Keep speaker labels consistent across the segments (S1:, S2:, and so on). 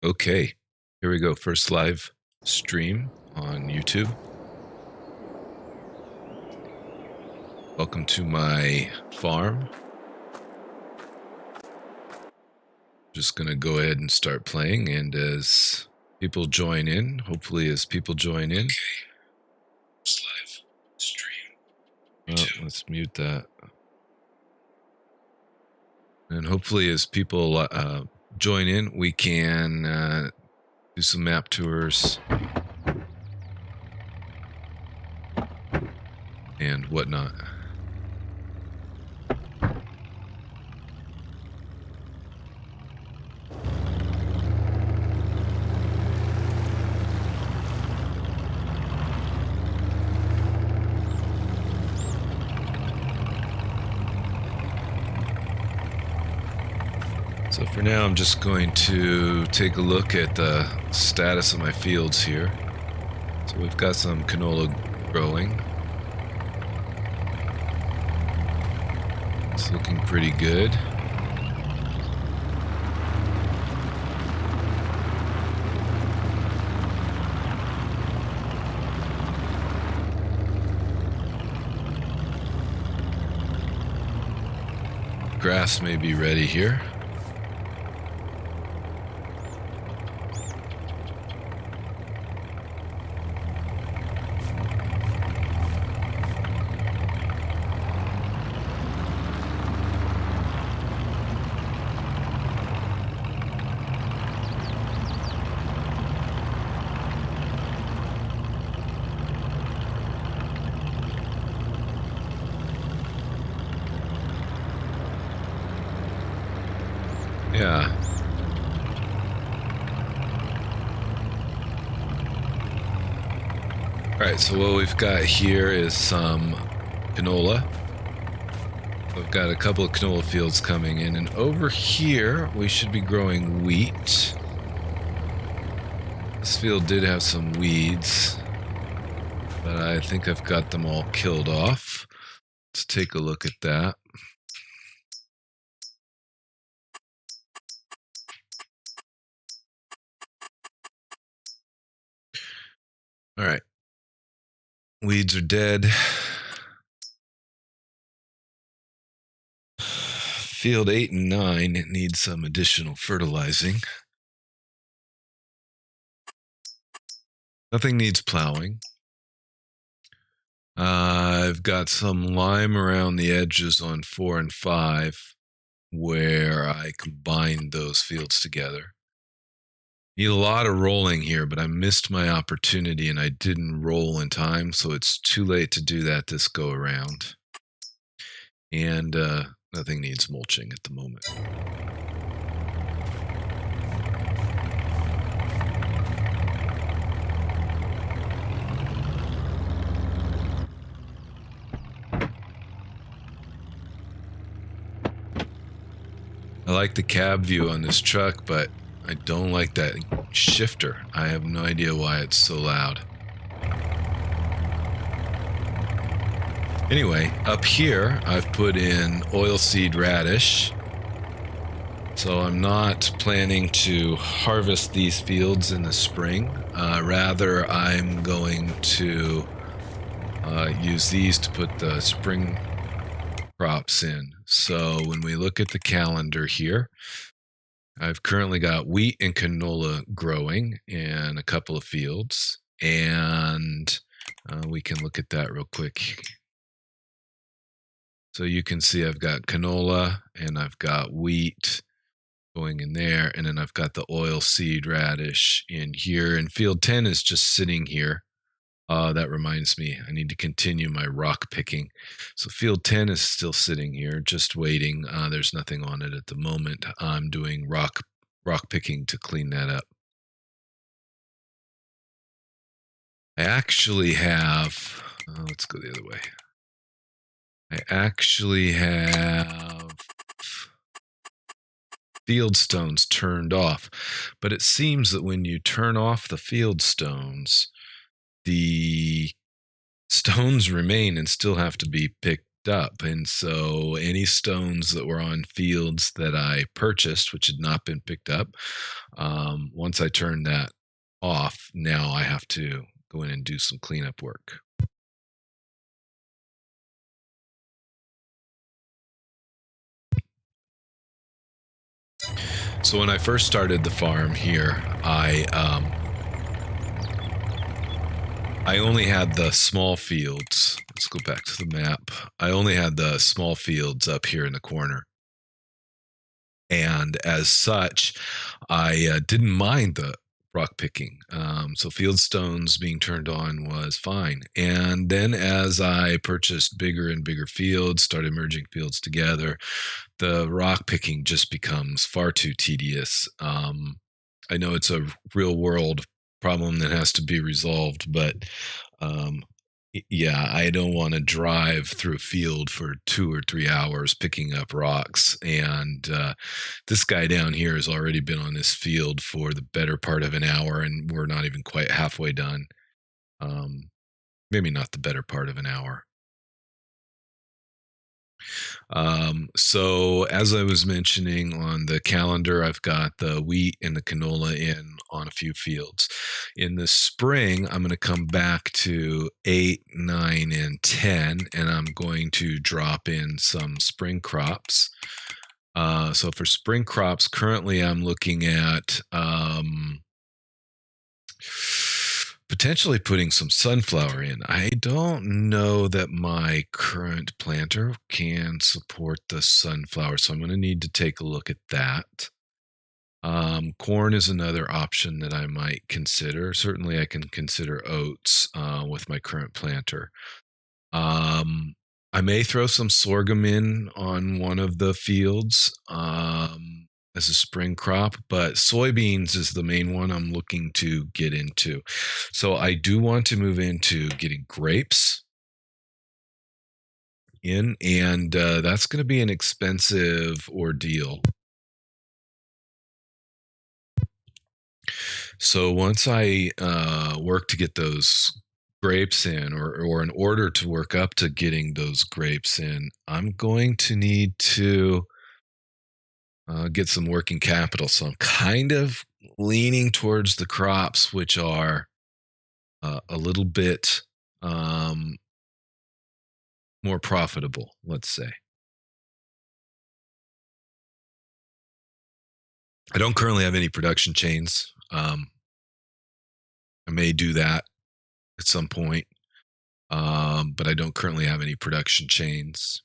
S1: Okay, here we go. First live stream on YouTube. Welcome to my farm. Just going to go ahead and start playing, and as people join in, hopefully as people join in. First live stream. Oh, let's mute that. And hopefully as people join in, we can do some map tours and whatnot. So for now, I'm just going to take a look at the status of my fields here. So we've got some canola growing. It's looking pretty good. Grass may be ready here. Yeah. All right, so what we've got here is some canola. We've got a couple of canola fields coming in, and over here we should be growing wheat. This field did have some weeds, but I think I've got them all killed off. Let's take a look at that. All right. Weeds are dead. Field 8 and 9 need some additional fertilizing. Nothing needs plowing. I've got some lime around the edges on 4 and 5 where I combined those fields together. Need a lot of rolling here, but I missed my opportunity and I didn't roll in time, so it's too late to do that this go around. And nothing needs mulching at the moment. I like the cab view on this truck, but I don't like that shifter. I have no idea why it's so loud. Anyway, up here, I've put in oilseed radish. So I'm not planning to harvest these fields in the spring. Rather, I'm going to use these to put the spring crops in. So when we look at the calendar here, I've currently got wheat and canola growing in a couple of fields, and we can look at that real quick. So you can see I've got canola and I've got wheat going in there, and then I've got the oilseed radish in here, and field 10 is just sitting here. That reminds me, I need to continue my rock picking. So field 10 is still sitting here, just waiting. There's nothing on it at the moment. I'm doing rock picking to clean that up. I actually have, let's go the other way. I actually have field stones turned off, but it seems that when you turn off the field stones, the stones remain and still have to be picked up. And so any stones that were on fields that I purchased, which had not been picked up, once I turned that off, now I have to go in and do some cleanup work. So when I first started the farm here, I only had the small fields. Let's go back to the map. I only had the small fields up here in the corner. And as such, I didn't mind the rock picking. So field stones being turned on was fine. And then as I purchased bigger and bigger fields, started merging fields together, the rock picking just becomes far too tedious. I know it's a real world problem that has to be resolved, but yeah, I don't want to drive through a field for 2 or 3 hours picking up rocks. And this guy down here has already been on this field for the better part of an hour, and we're not even quite halfway done. Maybe not the better part of an hour. So as I was mentioning on the calendar, I've got the wheat and the canola in on a few fields. In the spring, I'm going to come back to 8, 9, and 10, and I'm going to drop in some spring crops. So for spring crops, currently I'm looking at potentially putting some sunflower in. I don't know that my current planter can support the sunflower, so I'm going to need to take a look at that. Corn is another option that I might consider. Certainly I can consider oats with my current planter. I may throw some sorghum in on one of the fields as a spring crop, but soybeans is the main one I'm looking to get into. So I do want to move into getting grapes in, and that's going to be an expensive ordeal. So once I work to get those grapes in, or in order to work up to getting those grapes in, I'm going to need to get some working capital. So I'm kind of leaning towards the crops which are a little bit more profitable, let's say. I don't currently have any production chains. I may do that at some point, but I don't currently have any production chains.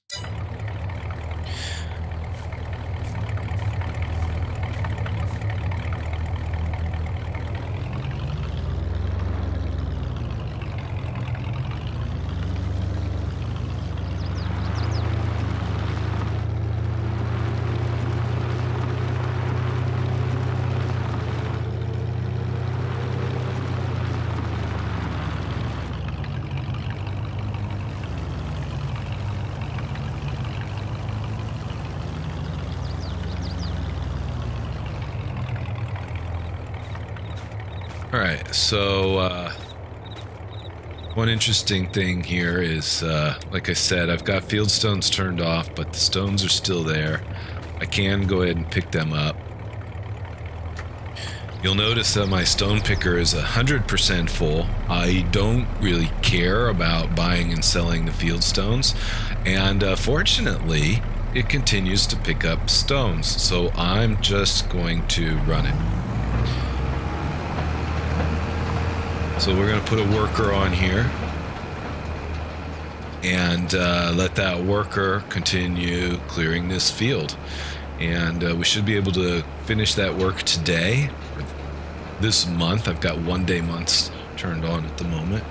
S1: All right, so one interesting thing here is, like I said, I've got field stones turned off, but the stones are still there. I can go ahead and pick them up. You'll notice that my stone picker is 100% full. I don't really care about buying and selling the field stones, and fortunately, it continues to pick up stones, so I'm just going to run it. So we're going to put a worker on here and let that worker continue clearing this field. And we should be able to finish that work today, or this month. I've got 1 day months turned on at the moment.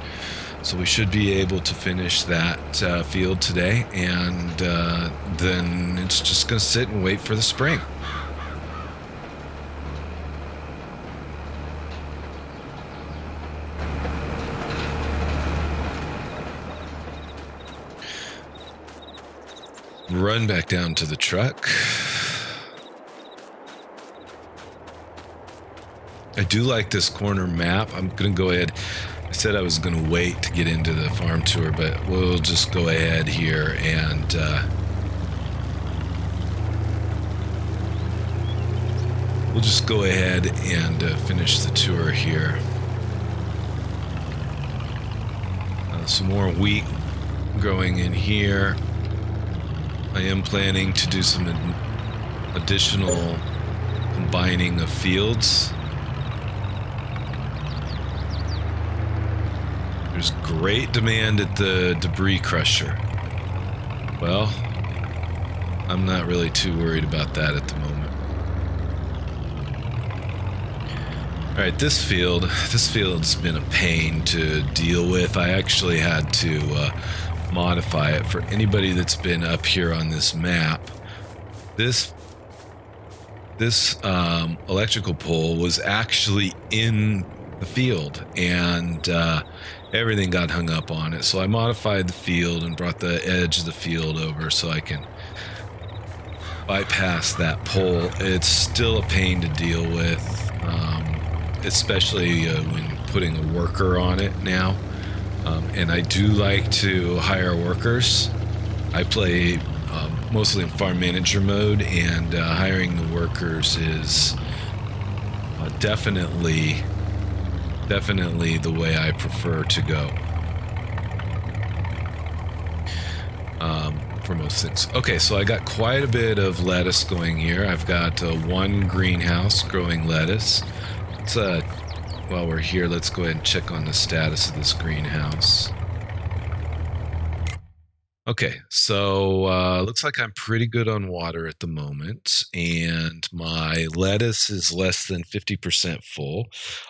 S1: So we should be able to finish that field today, and then it's just going to sit and wait for the spring. Run back down to the truck. I do like this corner map. I'm going to go ahead. said I was going to wait to get into the farm tour, but we'll just go ahead here and we'll just go ahead and finish the tour here. Some more wheat growing in here. I am planning to do some additional combining of fields. There's great demand at the debris crusher. Well, I'm not really too worried about that at the moment. All right, this field's been a pain to deal with. I actually had to modify it. For anybody that's been up here on this map, this electrical pole was actually in the field, and everything got hung up on it. So I modified the field and brought the edge of the field over so I can bypass that pole. It's still a pain to deal with, especially when putting a worker on it now. And I do like to hire workers. I play mostly in farm manager mode, and hiring the workers is definitely the way I prefer to go for most things. Okay, so I got quite a bit of lettuce going here. I've got one greenhouse growing lettuce. While we're here, let's go ahead and check on the status of this greenhouse. Okay, so looks like I'm pretty good on water at the moment, and my lettuce is less than 50% full.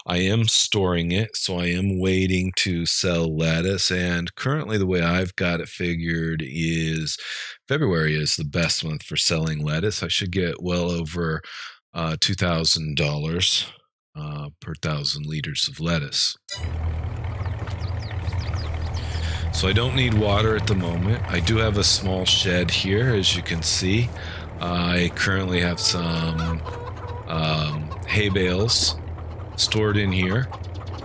S1: I am storing it, so I am waiting to sell lettuce, and currently the way I've got it figured is February is the best month for selling lettuce. I should get well over $2,000 per 1,000 liters of lettuce. So I don't need water at the moment. I do have a small shed here, as you can see. I currently have some hay bales stored in here.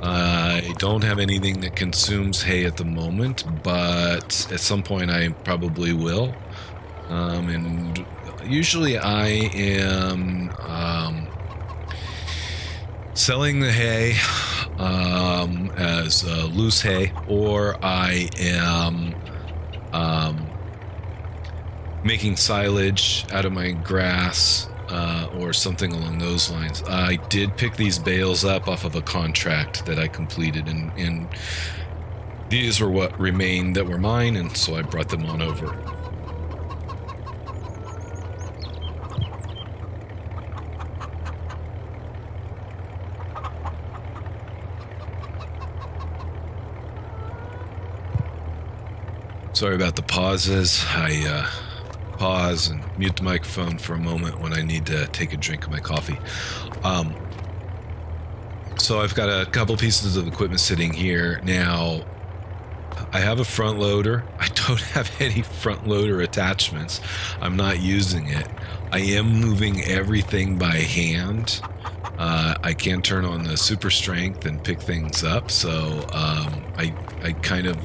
S1: I don't have anything that consumes hay at the moment, but at some point I probably will. And usually I am selling the hay as loose hay, or I am making silage out of my grass or something along those lines. I did pick these bales up off of a contract that I completed, and these were what remained that were mine, and so I brought them on over. Sorry about the pauses. I pause and mute the microphone for a moment when I need to take a drink of my coffee. So I've got a couple pieces of equipment sitting here. Now, I have a front loader. I don't have any front loader attachments. I'm not using it. I am moving everything by hand. I can turn on the super strength and pick things up. So I kind of...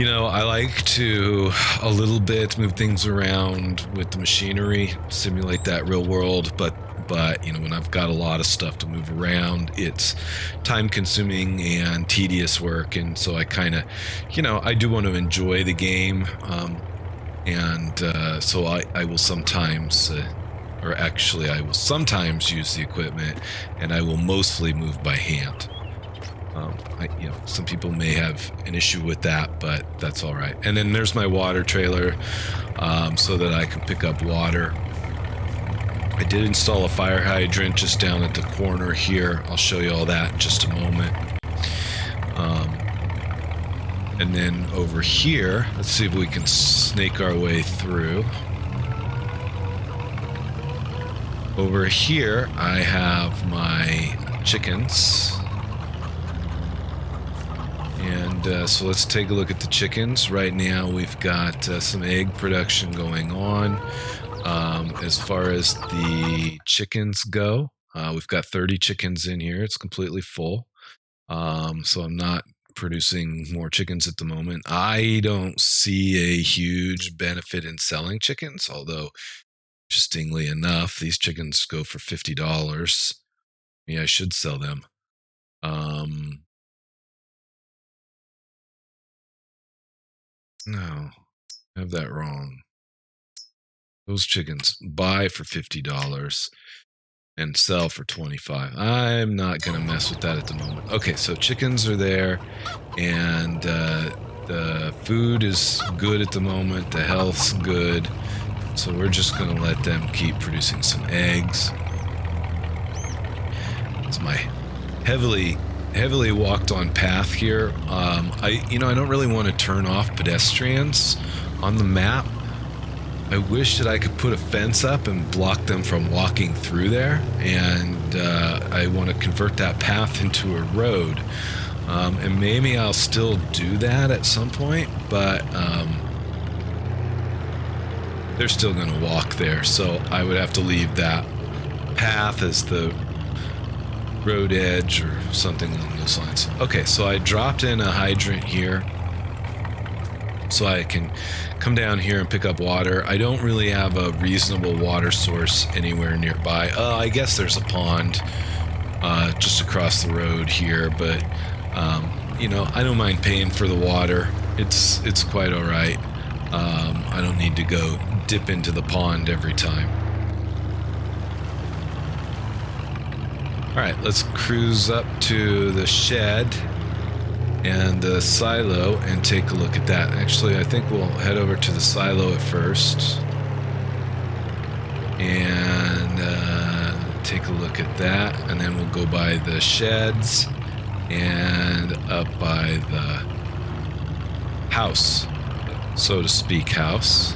S1: I like to a little bit move things around with the machinery, simulate that real world, but when I've got a lot of stuff to move around, it's time consuming and tedious work. And so I kind of, I do want to enjoy the game. So I will sometimes, I will sometimes use the equipment, and I will mostly move by hand. Some people may have an issue with that, but that's all right. And then there's my water trailer, so that I can pick up water. I did install a fire hydrant just down at the corner here. I'll show you all that in just a moment. And then over here, let's see if we can snake our way through. Over here, I have my chickens. And so let's take a look at the chickens. Right now we've got some egg production going on. As far as the chickens go, we've got 30 chickens in here. It's completely full. So I'm not producing more chickens at the moment. I don't see a huge benefit in selling chickens, although interestingly enough, these chickens go for $50. Yeah, I should sell them. No, I have that wrong. Those chickens buy for $50 and sell for $25. I'm not going to mess with that at the moment. Okay, so chickens are there, and the food is good at the moment. The health's good. So we're just going to let them keep producing some eggs. It's my heavily walked on path here. I don't really want to turn off pedestrians on the map. I wish that I could put a fence up and block them from walking through there, and I want to convert that path into a road. And maybe I'll still do that at some point, but they're still going to walk there, so I would have to leave that path as the road edge or something along those lines. Okay, so I dropped in a hydrant here so I can come down here and pick up water. I don't really have a reasonable water source anywhere nearby. I guess there's a pond just across the road here, but I don't mind paying for the water. It's quite all right. I don't need to go dip into the pond every time. All right, let's cruise up to the shed and the silo and take a look at that. Actually, I think we'll head over to the silo at first and take a look at that, and then we'll go by the sheds and up by the house, so to speak, house.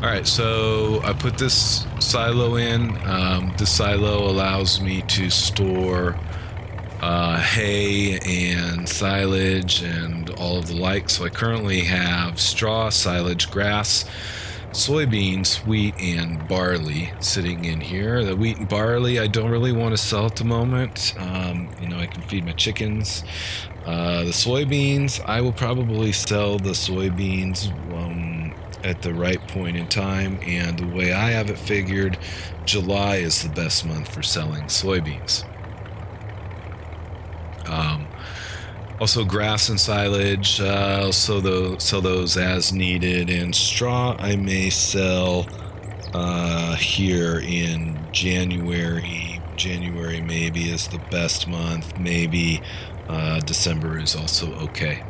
S1: All right, so I put this silo in. This silo allows me to store hay and silage and all of the like. So I currently have straw, silage, grass, soybeans, wheat, and barley sitting in here. The wheat and barley I don't really want to sell at the moment. I can feed my chickens. The soybeans, I will probably sell the soybeans at the right point in time, and the way I have it figured, July is the best month for selling soybeans. Also grass and silage, I'll sell those as needed, and straw I may sell here in January. January maybe is the best month. Maybe December is also okay.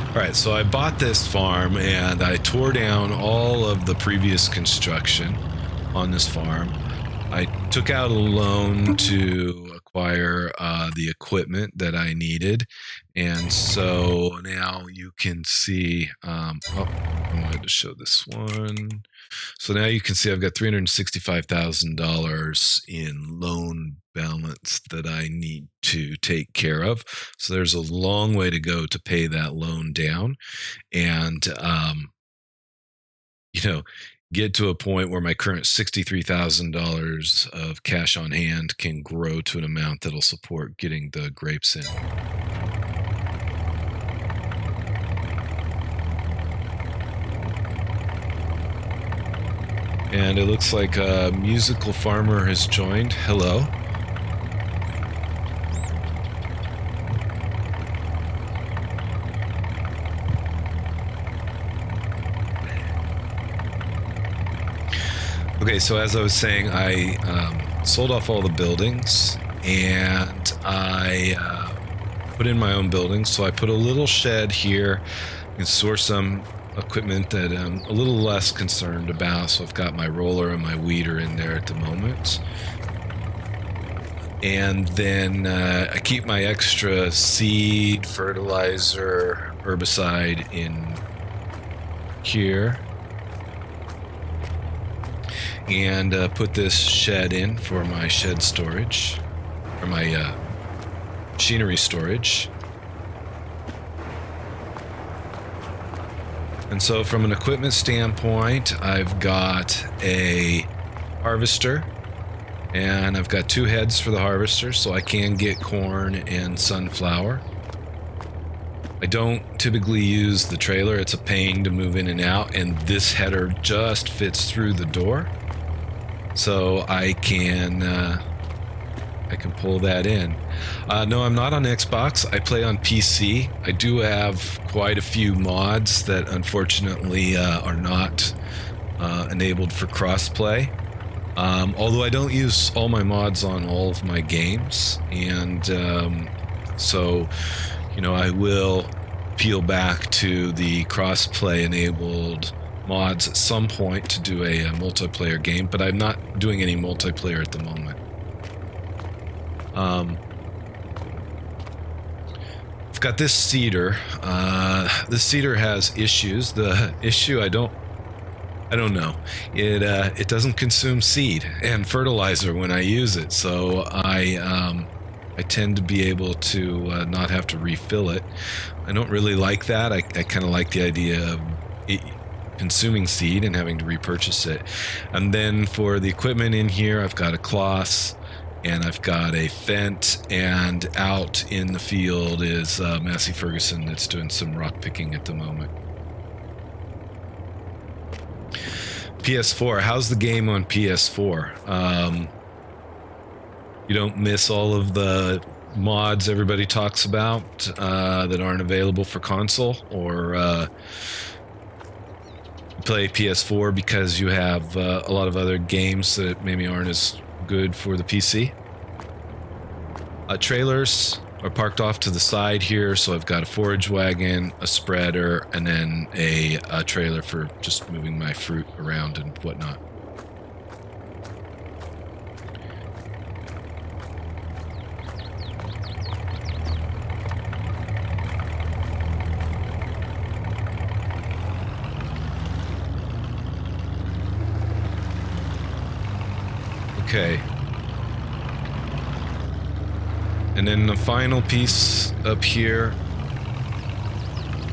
S1: All right, so I bought this farm and I tore down all of the previous construction on this farm. I took out a loan to acquire the equipment that I needed. And so now you can see, I wanted to show this one. So now you can see I've got $365,000 in loan balance that I need to take care of. So there's a long way to go to pay that loan down, and get to a point where my current $63,000 of cash on hand can grow to an amount that'll support getting the grapes in. And it looks like a musical farmer has joined. Hello. Okay, so as I was saying, I sold off all the buildings, and I put in my own buildings. So I put a little shed here and store some equipment that I'm a little less concerned about. So I've got my roller and my weeder in there at the moment. And then I keep my extra seed, fertilizer, herbicide in here. and put this shed in for my shed storage, or my machinery storage. And so from an equipment standpoint, I've got a harvester, and I've got 2 heads for the harvester, so I can get corn and sunflower. I don't typically use the trailer. It's a pain to move in and out, and this header just fits through the door, so I can pull that in. No, I'm not on Xbox. I play on PC. I do have quite a few mods that unfortunately are not enabled for crossplay. Although I don't use all my mods on all of my games, and so, you know, I will peel back to the crossplay enabled mods at some point to do a multiplayer game, but I'm not doing any multiplayer at the moment. I've got this cedar. This cedar has issues. The issue, I don't know. It doesn't consume seed and fertilizer when I use it, so I tend to be able to not have to refill it. I don't really like that. I kind of like the idea of it consuming seed and having to repurchase it. And then for the equipment in here, I've got a cloth, and I've got a Fent, and out in the field is Massey Ferguson that's doing some rock picking at the moment. PS4, how's the game on PS4? You don't miss all of the mods everybody talks about that aren't available for console, or play PS4 because you have a lot of other games that maybe aren't as good for the PC. Trailers are parked off to the side here, so I've got a forage wagon, a spreader, and then a trailer for just moving my fruit around and whatnot. Okay. And then the final piece up here,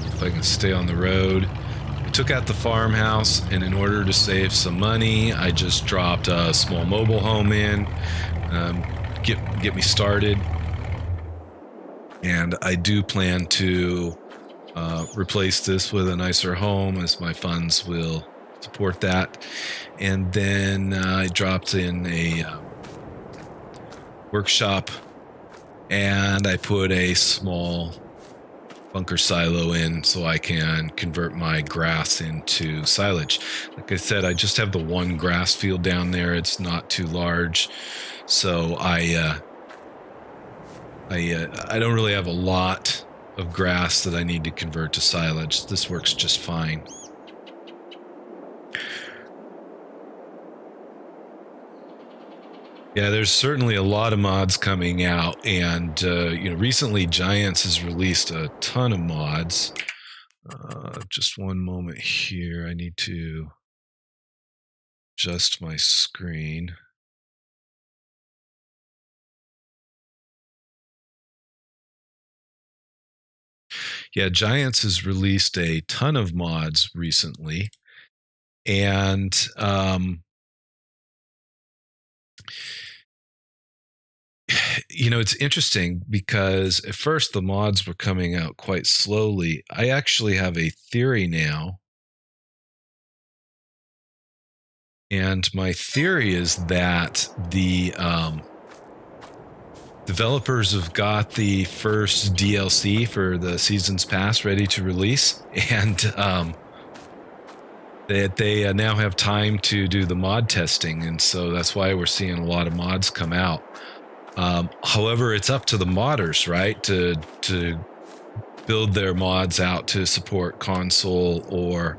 S1: if I can stay on the road, I took out the farmhouse, and in order to save some money, I just dropped a small mobile home in, get me started. And I do plan to replace this with a nicer home, as my funds will support that. And then I dropped in a workshop, and I put a small bunker silo in so I can convert my grass into silage. Like I said, I just have the one grass field down there. It's not too large, so I don't really have a lot of grass that I need to convert to silage. This works just fine. Yeah, there's certainly a lot of mods coming out, and recently Giants has released a ton of mods. Just one moment here. I need to adjust my screen. Yeah, Giants has released a ton of mods recently, and it's interesting because at first the mods were coming out quite slowly. I actually have a theory now. And my theory is that the developers have got the first DLC for the Seasons Pass ready to release, and that they now have time to do the mod testing, and so that's why we're seeing a lot of mods come out. However, it's up to the modders, right, to build their mods out to support console or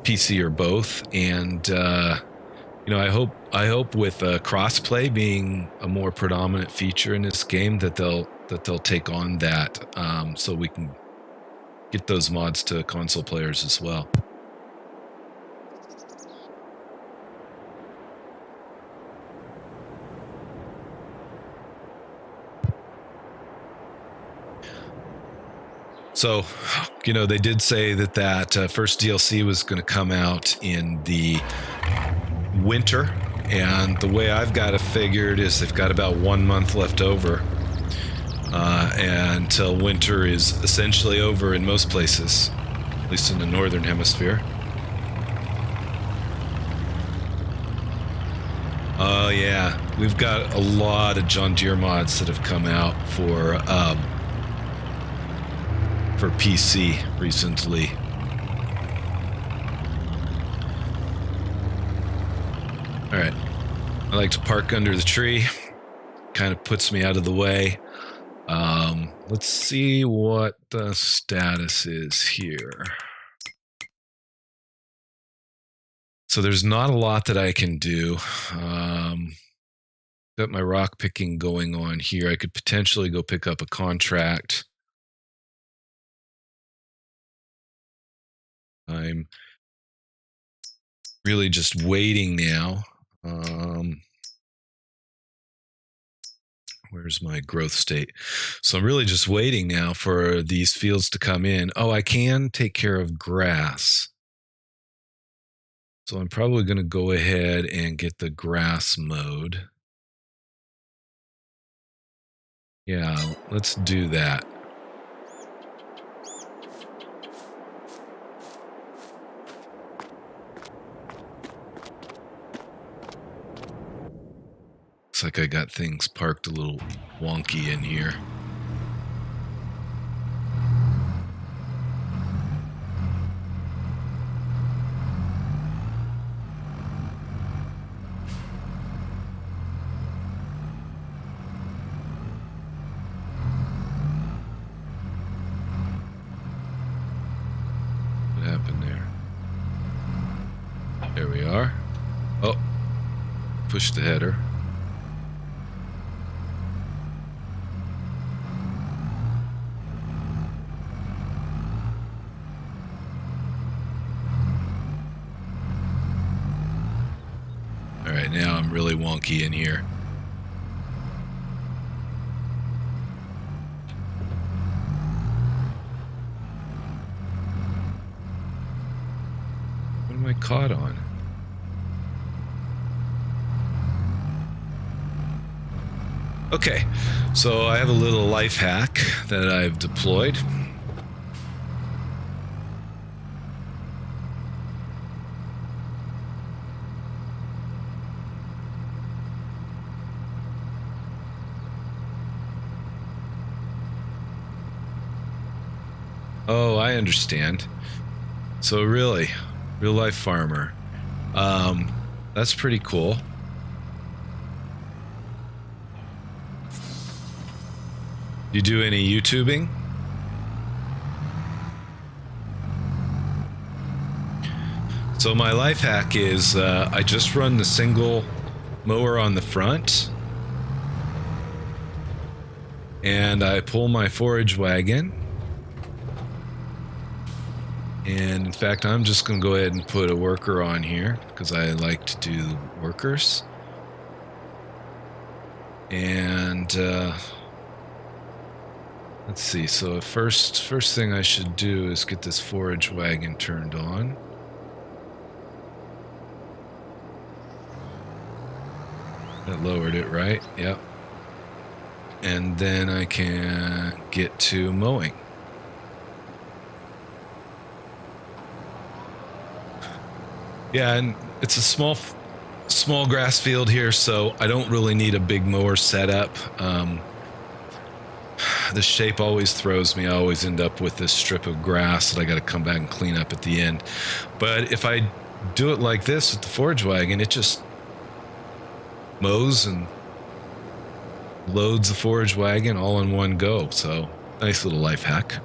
S1: PC or both. And I hope with crossplay being a more predominant feature in this game that they'll take on that, so we can get those mods to console players as well. So, you know, they did say that first DLC was going to come out in the winter, and the way I've got it figured is they've got about 1 month left over until winter is essentially over in most places, at least in the northern hemisphere. Oh yeah, we've got a lot of John Deere mods that have come out for PC recently. All right, I like to park under the tree. Kind of puts me out of the way. Let's see what the status is here. So there's not a lot that I can do. Got my rock picking going on here. I could potentially go pick up a contract. I'm really just waiting now. Where's my growth state? So I'm really just waiting now for these fields to come in. Oh, I can take care of grass. So I'm probably going to go ahead and get the grass mowed. Yeah, let's do that. Looks like I got things parked a little wonky in here. What happened there? There we are. Oh, push the header. Alright, now I'm really wonky in here. What am I caught on? Okay, so I have a little life hack that I've deployed. Oh, I understand. So really, real life farmer. That's pretty cool. You do any YouTubing? So my life hack is I just run the single mower on the front, and I pull my forage wagon. And in fact, I'm just going to go ahead and put a worker on here because I like to do workers. And let's see. So first thing I should do is get this forage wagon turned on. That lowered it, right? Yep. And then I can get to mowing. Yeah, and it's a small grass field here, so I don't really need a big mower setup. The shape always throws me. I always end up with this strip of grass that I got to come back and clean up at the end. But if I do it like this with the forage wagon, it just mows and loads the forage wagon all in one go. So nice little life hack.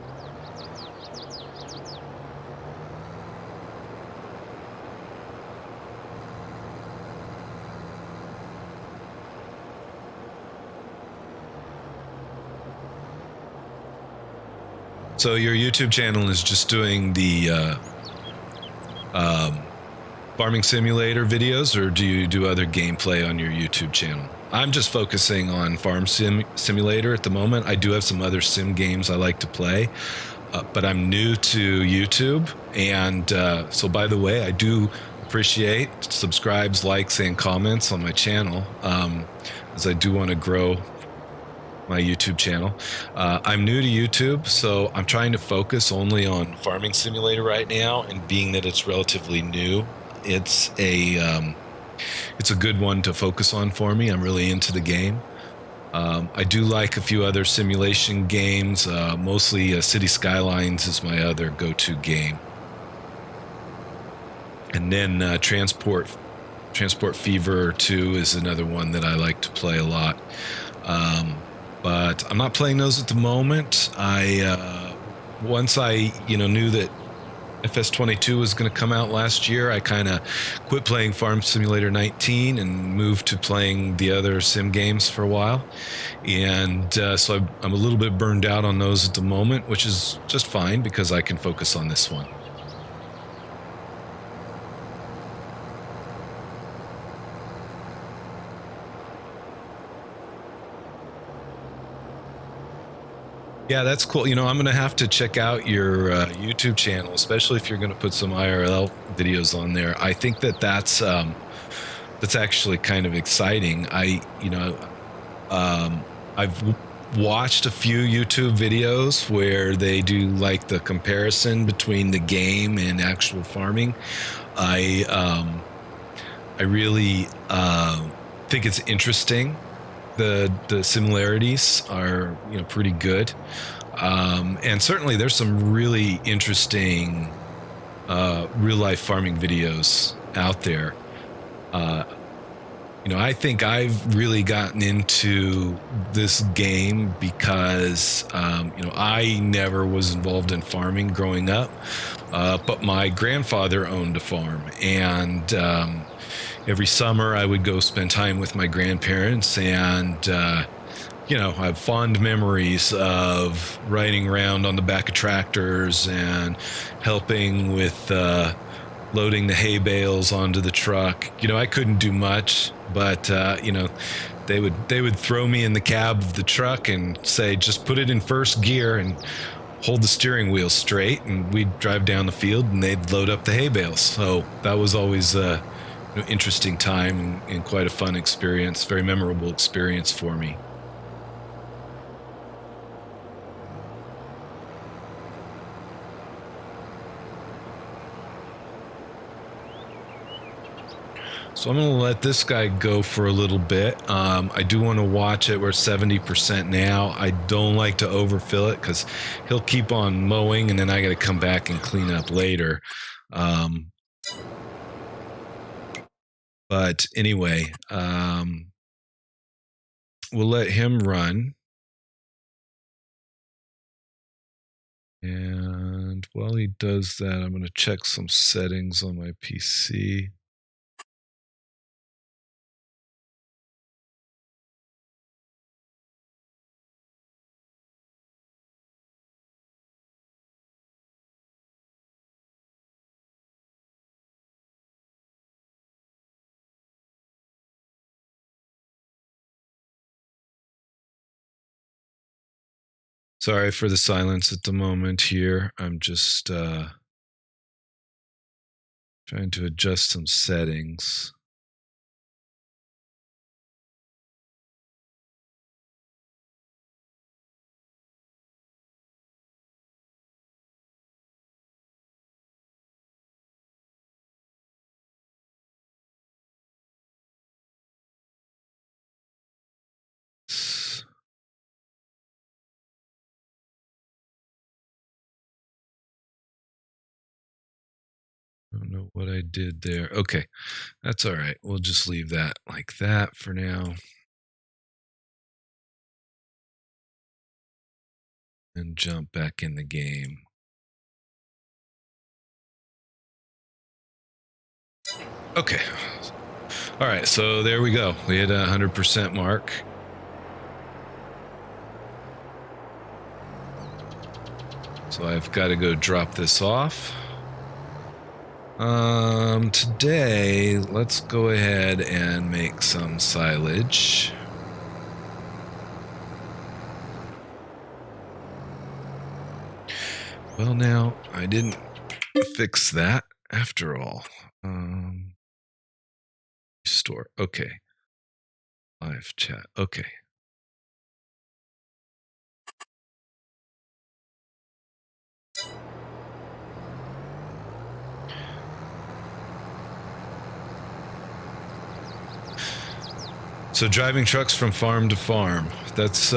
S1: So your YouTube channel is just doing the farming simulator videos, or do you do other gameplay on your YouTube channel? I'm just focusing on farm simulator at the moment. I do have some other sim games I like to play, but I'm new to YouTube. And so, by the way, I do appreciate subscribes, likes, and comments on my channel, as I do want to grow my YouTube channel. I'm new to YouTube, so I'm trying to focus only on Farming Simulator right now. And being that it's relatively new, it's a good one to focus on for me. I'm really into the game. I do like a few other simulation games. Mostly City Skylines is my other go-to game. And then Transport Fever 2 is another one that I like to play a lot. But I'm not playing those at the moment. Once I knew that FS22 was going to come out last year, I kind of quit playing Farm Simulator 19 and moved to playing the other sim games for a while. And so I'm a little bit burned out on those at the moment, which is just fine because I can focus on this one. Yeah, that's cool. I'm going to have to check out your YouTube channel, especially if you're going to put some IRL videos on there. I think that's actually kind of exciting. I've watched a few YouTube videos where they do like the comparison between the game and actual farming. I really think it's interesting. The similarities are pretty good, and certainly there's some really interesting real life farming videos out there. I think I've really gotten into this game because I never was involved in farming growing up, but my grandfather owned a farm, and every summer I would go spend time with my grandparents, and I have fond memories of riding around on the back of tractors and helping with loading the hay bales onto the truck. I couldn't do much, but they would throw me in the cab of the truck and say, just put it in first gear and hold the steering wheel straight, and we'd drive down the field and they'd load up the hay bales. So that was always interesting time and quite a fun experience, very memorable experience for me. So I'm going to let this guy go for a little bit. I do want to watch it. We're 70% now. I don't like to overfill it because he'll keep on mowing, and then I got to come back and clean up later. But anyway, we'll let him run. And while he does that, I'm going to check some settings on my PC. Sorry for the silence at the moment here. I'm just trying to adjust some settings. I don't know what I did there. Okay, that's all right. We'll just leave that like that for now. And jump back in the game. Okay. All right, so there we go. We hit 100% mark. So I've got to go drop this off. Today, let's go ahead and make some silage. Well, now, I didn't fix that after all. Store. Okay. Live chat. Okay. So driving trucks from farm to farm. That's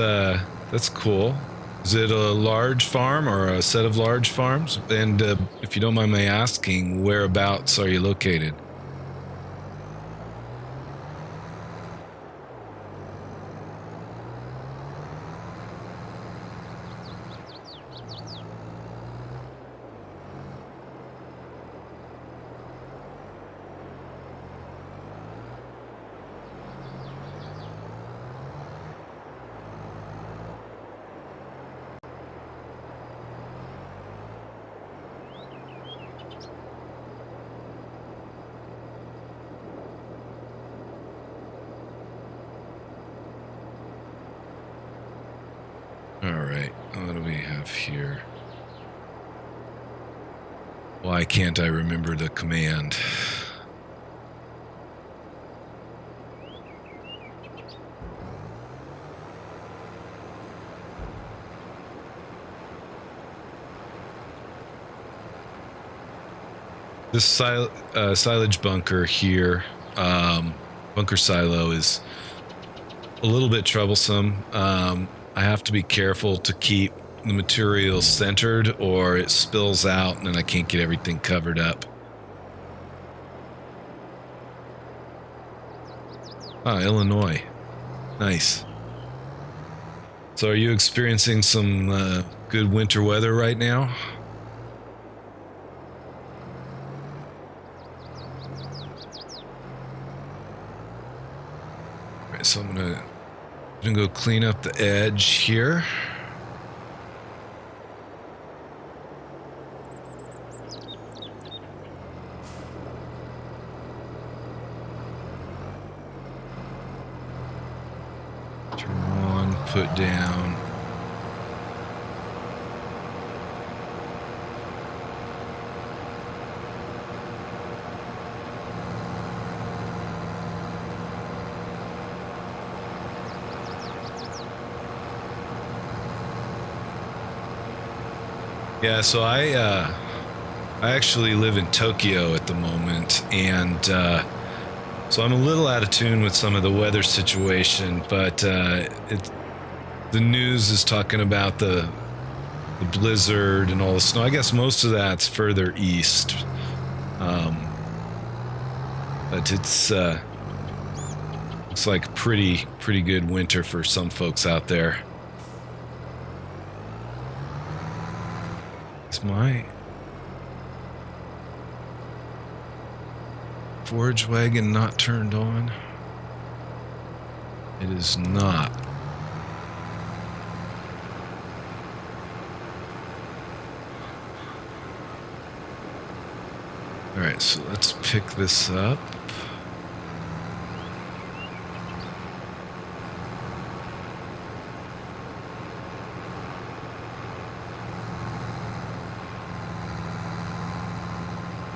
S1: cool. Is it a large farm or a set of large farms? And if you don't mind me asking, whereabouts are you located? All right, what do we have here? Why can't I remember the command? This silage bunker here, bunker silo, is a little bit troublesome. I have to be careful to keep the material centered or it spills out and then I can't get everything covered up. Ah, Illinois. Nice. So are you experiencing some good winter weather right now? All right, so I'm gonna go clean up the edge here. Turn on, put down. Yeah, so I actually live in Tokyo at the moment, and so I'm a little out of tune with some of the weather situation, but the news is talking about the blizzard and all the snow. I guess most of that's further east, but it's looks like pretty good winter for some folks out there. Is my forage wagon not turned on? It is not. All right, so let's pick this up.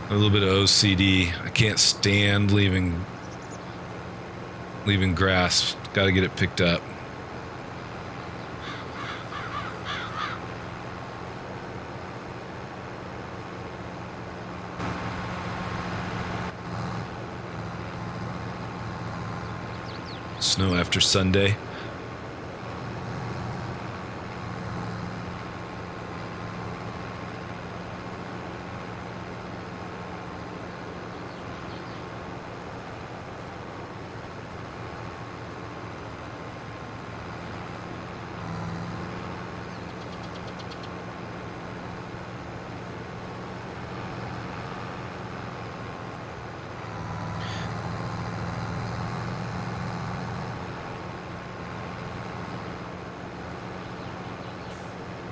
S1: A little bit of OCD. I can't stand leaving grass. Got to get it picked up. Snow after Sunday.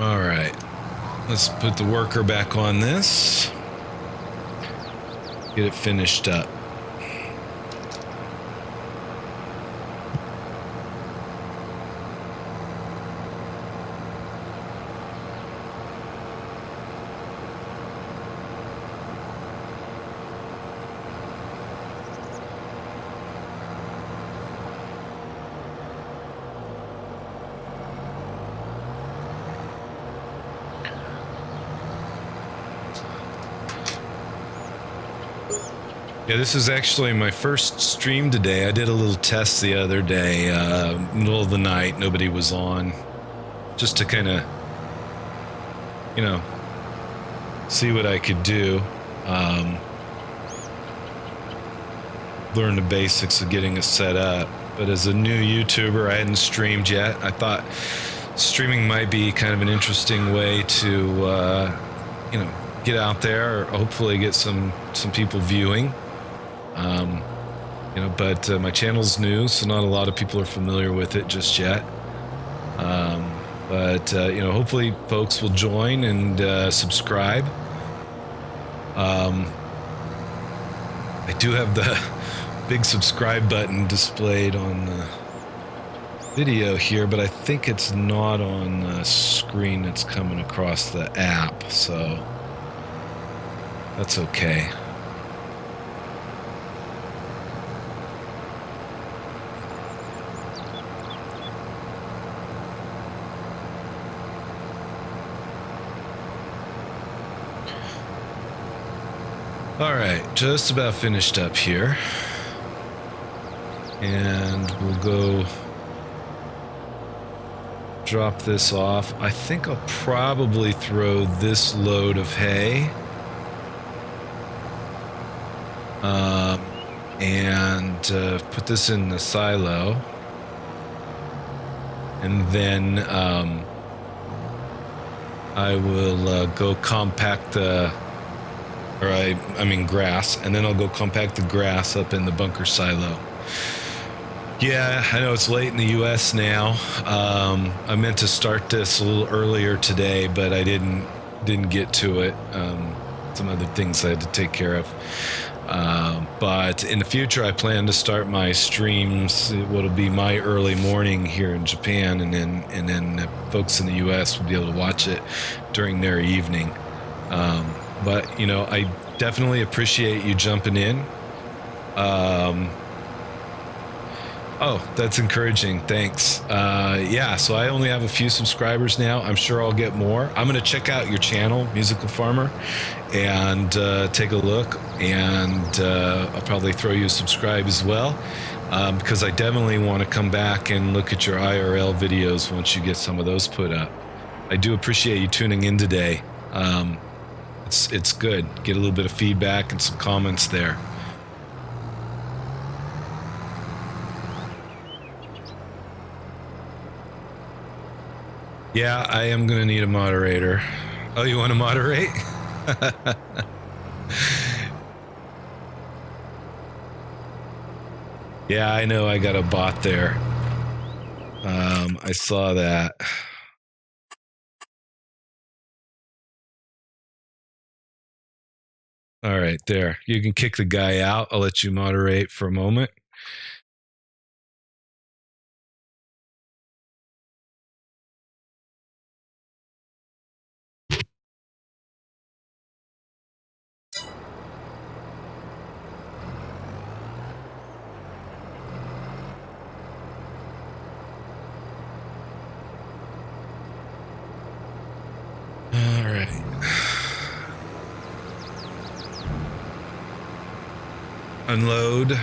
S1: All right, let's put the worker back on this. Get it finished up. Yeah, this is actually my first stream today. I did a little test the other day, middle of the night. Nobody was on, just to kind of, you know, see what I could do. Learn the basics of getting it set up. But as a new YouTuber, I hadn't streamed yet. I thought streaming might be kind of an interesting way to, get out there, or hopefully get some people viewing. But my channel's new, so not a lot of people are familiar with it just yet. Hopefully folks will join and subscribe. I do have the big subscribe button displayed on the video here, but I think it's not on the screen that's coming across the app, so that's okay. All right, just about finished up here. And we'll go drop this off. I think I'll probably throw this load of hay and put this in the silo. And then I will go compact the grass, and then I'll go compact the grass up in the bunker silo. Yeah, I know it's late in the US now. I meant to start this a little earlier today, but I didn't get to it. Some other things I had to take care of. But in the future, I plan to start my streams, what'll be my early morning here in Japan, and then the folks in the US will be able to watch it during their evening. But I definitely appreciate you jumping in. Oh, that's encouraging. Thanks. So I only have a few subscribers now. I'm sure I'll get more. I'm going to check out your channel, Musical Farmer, and take a look. And I'll probably throw you a subscribe as well, because I definitely want to come back and look at your IRL videos once you get some of those put up. I do appreciate you tuning in today. It's good. Get a little bit of feedback and some comments there. Yeah, I am going to need a moderator. Oh, you want to moderate? Yeah, I know I got a bot there. I saw that. All right, there. You can kick the guy out. I'll let you moderate for a moment. All right. Unload,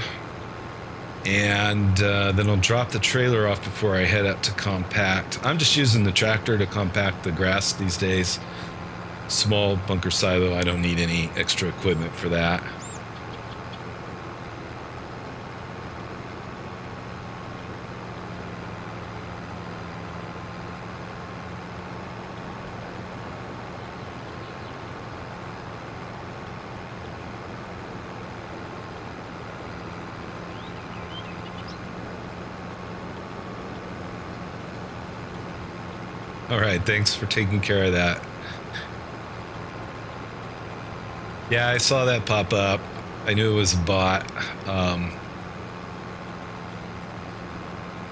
S1: and then I'll drop the trailer off before I head up to compact. I'm just using the tractor to compact the grass these days. Small bunker silo, I don't need any extra equipment for that. All right, thanks for taking care of that. Yeah, I saw that pop up. I knew it was a bot.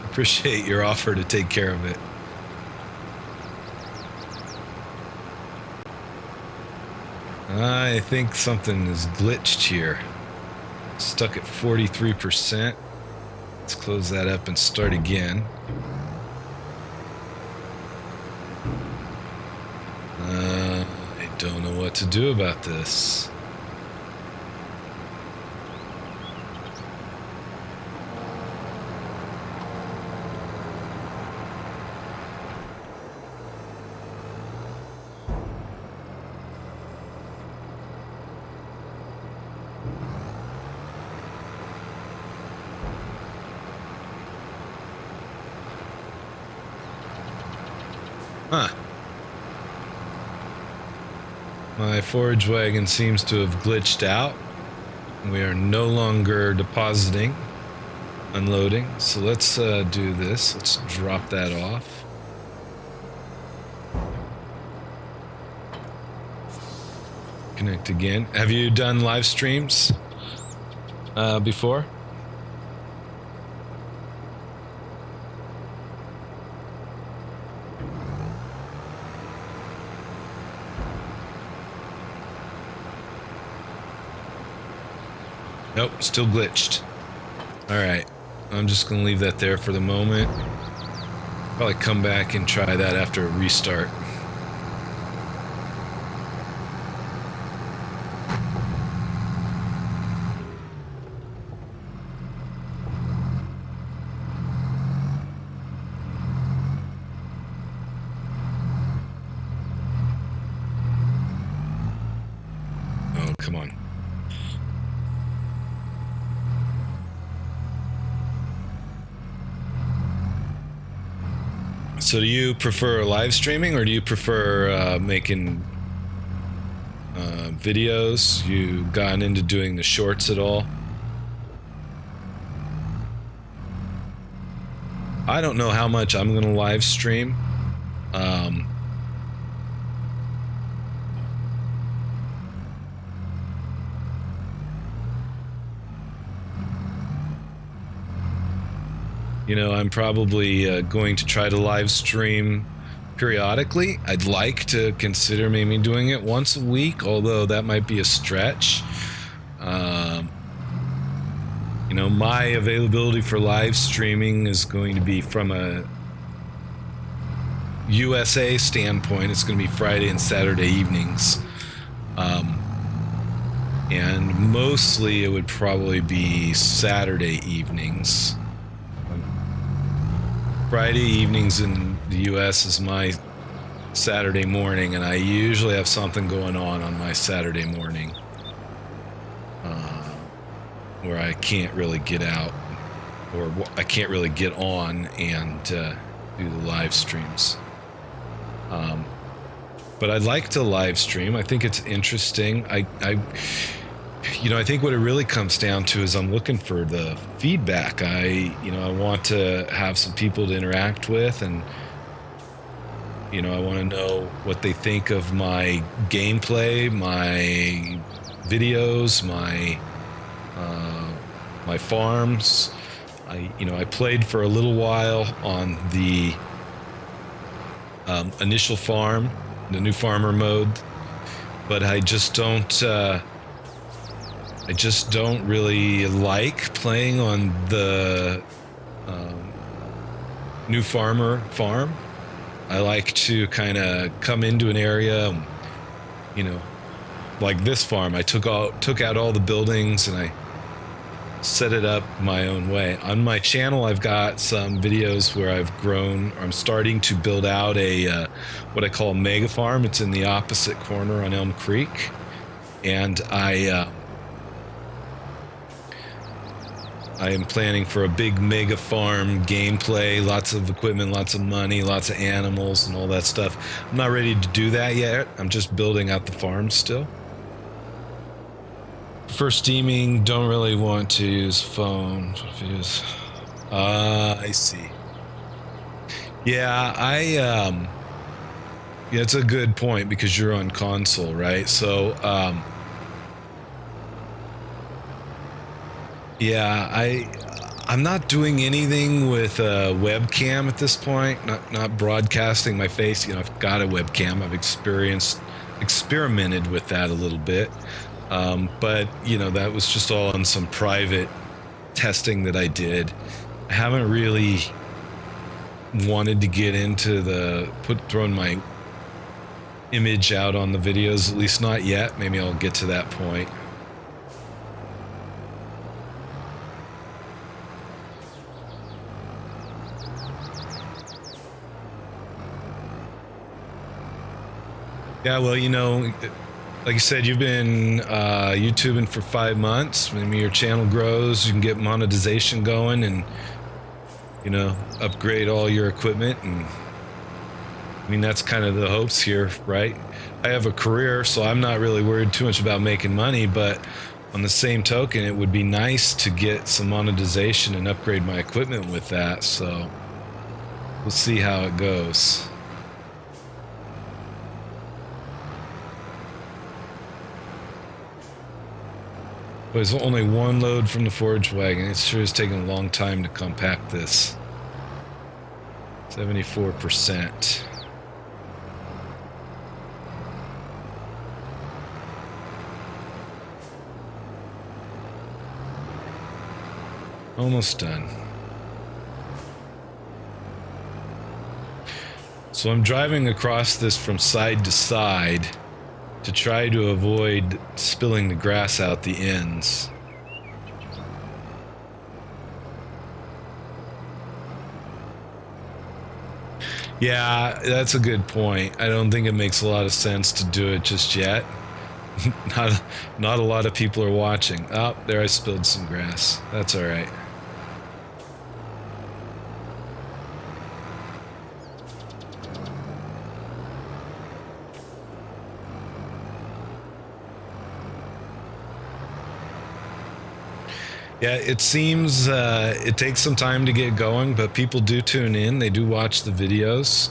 S1: Appreciate your offer to take care of it. I think something is glitched here. Stuck at 43%. Let's close that up and start again. I don't know what to do about this. Huh. My forage wagon seems to have glitched out. We are no longer depositing, unloading. So let's do this. Let's drop that off. Connect again. Have you done live streams before? Nope, still glitched. Alright, I'm just gonna leave that there for the moment. Probably come back and try that after a restart. Oh, come on. So do you prefer live streaming, or do you prefer making videos? You gotten into doing the shorts at all? I don't know how much I'm going to live stream. You know, I'm probably going to try to live stream periodically. I'd like to consider maybe doing it once a week, although that might be a stretch. You know, my availability for live streaming is going to be from a USA standpoint. It's going to be Friday and Saturday evenings. And mostly it would probably be Saturday evenings. Friday evenings in the US is my Saturday morning, and I usually have something going on my Saturday morning where I can't really get out, or I can't really get on and do the live streams. But I'd like to live stream. I think it's interesting. You know, I think what it really comes down to is I'm looking for the feedback. I want to have some people to interact with, and you know, I want to know what they think of my gameplay, my videos, my farms. I played for a little while on the initial farm, the new farmer mode, but I just don't really like playing on the new farmer farm. I like to kind of come into an area, you know, like this farm. I took out all the buildings and I set it up my own way. On my channel, I've got some videos where I've grown, or I'm starting to build out a what I call a mega farm. It's in the opposite corner on Elmcreek, and I am planning for a big mega farm gameplay, lots of equipment, lots of money, lots of animals and all that stuff. I'm not ready to do that yet. I'm just building out the farm still. For steaming, don't really want to use phone videos. I see. Yeah, yeah, it's a good point because you're on console, right? So, yeah, I'm not doing anything with a webcam at this point. Not broadcasting my face. You know, I've got a webcam. I've experimented with that a little bit. But you know, that was just all on some private testing that I did. I haven't really wanted to get into throwing my image out on the videos, at least not yet. Maybe I'll get to that point. Yeah, well, you know, like you said, you've been YouTubing for 5 months. Maybe your channel grows, you can get monetization going, and you know, upgrade all your equipment and I mean, that's kind of the hopes here, right? I have a career, so I'm not really worried too much about making money, but on the same token, it would be nice to get some monetization and upgrade my equipment with that, so we'll see how it goes. There's only one load from the forage wagon. It sure is taking a long time to compact this. 74%. Almost done. So I'm driving across this from side to side to try to avoid spilling the grass out the ends. Yeah, that's a good point. I don't think it makes a lot of sense to do it just yet. Not a lot of people are watching. Oh, there I spilled some grass. That's all right. Yeah, it seems it takes some time to get going, but people do tune in. They do watch the videos.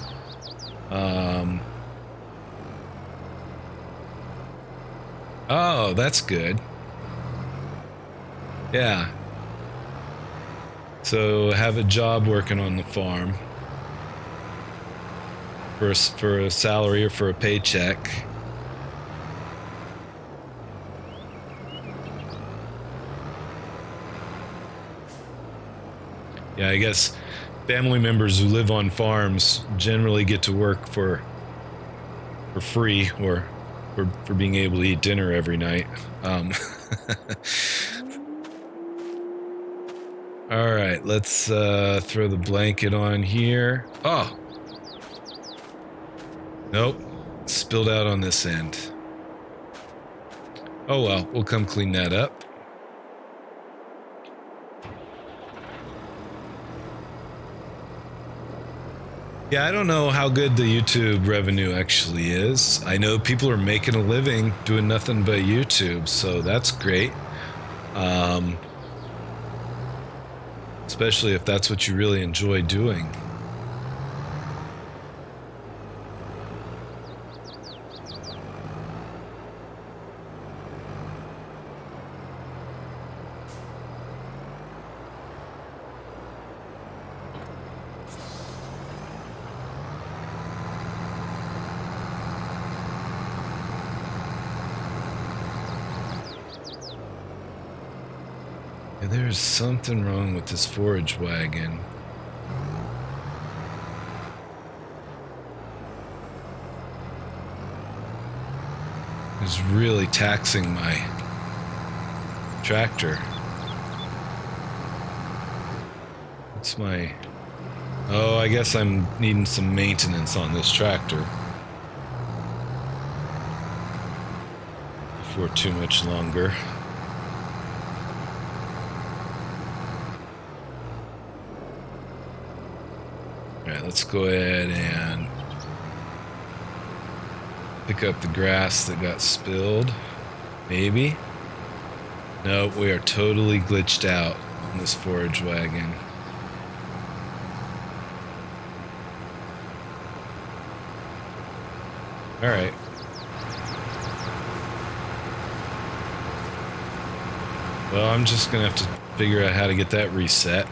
S1: Oh, that's good. Yeah. So have a job working on the farm for a salary or for a paycheck. Yeah, I guess family members who live on farms generally get to work for free or for being able to eat dinner every night. All right, let's throw the blanket on here. Oh, nope, spilled out on this end. Oh well, we'll come clean that up. Yeah, I don't know how good the YouTube revenue actually is. I know people are making a living doing nothing but YouTube, so that's great. Especially if that's what you really enjoy doing. There's something wrong with this forage wagon. It's really taxing my tractor. What's my... Oh, I guess I'm needing some maintenance on this tractor for too much longer. Let's go ahead and pick up the grass that got spilled. Maybe. Nope, we are totally glitched out on this forage wagon. All right. Well, I'm just gonna have to figure out how to get that reset.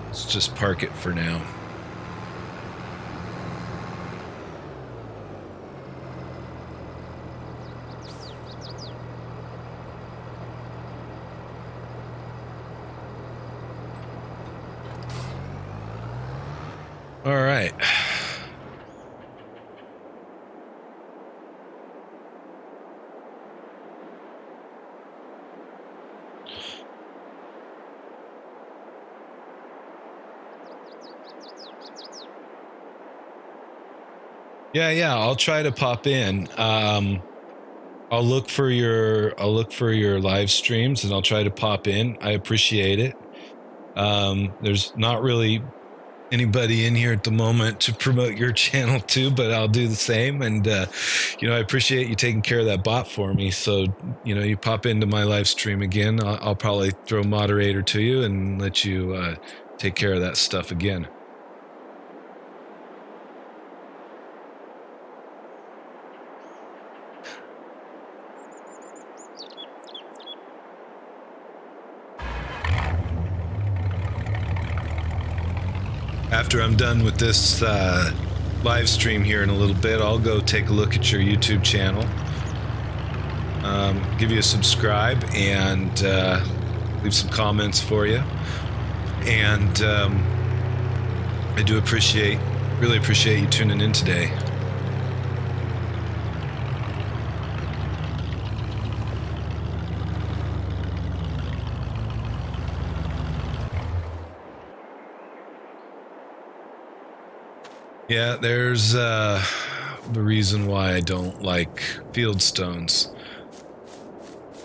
S1: Let's just park it for now. All right. Yeah, I'll try to pop in. I'll look for your live streams and I'll try to pop in. I appreciate it. There's not really anybody in here at the moment to promote your channel too, but I'll do the same. And I appreciate you taking care of that bot for me. So you pop into my live stream again, I'll probably throw moderator to you and let you take care of that stuff again. After I'm done with this live stream here in a little bit, I'll go take a look at your YouTube channel, give you a subscribe, and leave some comments for you. And I do really appreciate you tuning in today. Yeah, there's the reason why I don't like field stones.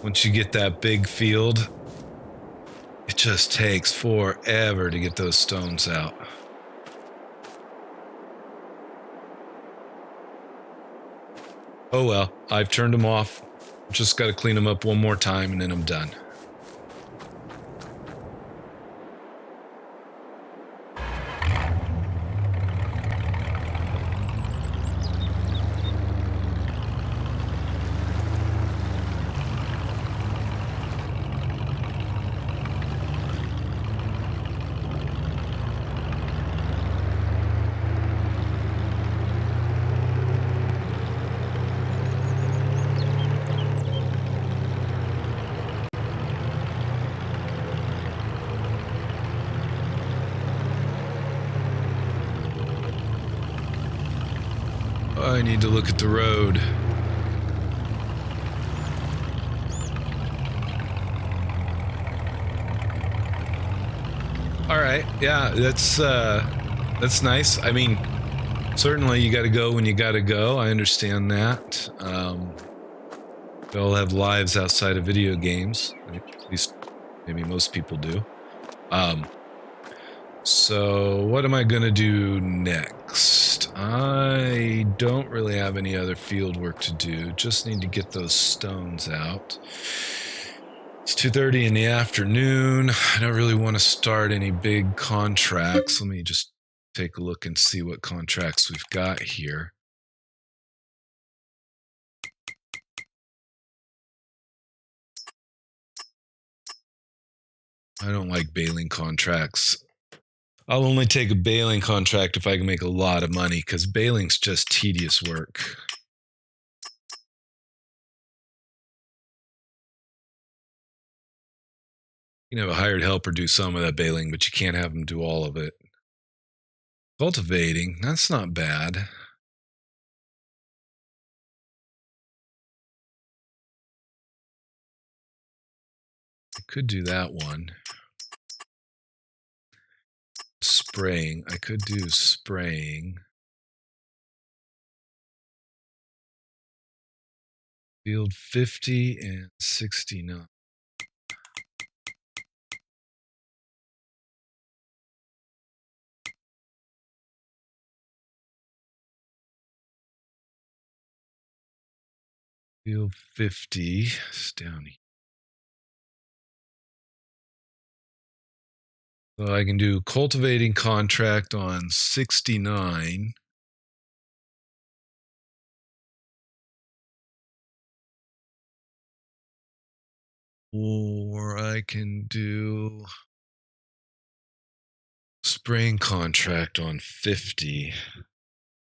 S1: Once you get that big field, it just takes forever to get those stones out. Oh well, I've turned them off. Just got to clean them up one more time and then I'm done. I need to look at the road. All right, yeah, that's nice. I mean, certainly you got to go when you got to go. I understand that. We all have lives outside of video games. At least maybe most people do. So what am I going to do next? I don't really have any other field work to do. Just need to get those stones out. It's 2:30 in the afternoon. I don't really want to start any big contracts. Let me just take a look and see what contracts we've got here. I don't like baling contracts. I'll only take a baling contract if I can make a lot of money, because baling's just tedious work. You can have a hired helper do some of that baling, but you can't have them do all of it. Cultivating, that's not bad. I could do that one. Spraying, I could do spraying. Field 50 and 69. Field 50 is down here. So I can do cultivating contract on 69. Or I can do spraying contract on 50.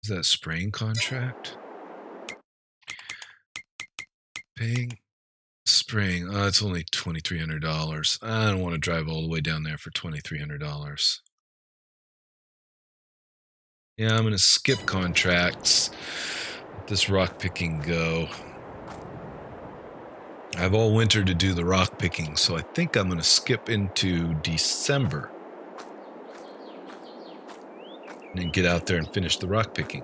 S1: Is that spraying contract? Paying spraying. Oh, it's only $2,300. I don't want to drive all the way down there for $2,300. Yeah, I'm going to skip contracts. Let this rock picking go. I have all winter to do the rock picking, so I think I'm going to skip into December and then get out there and finish the rock picking.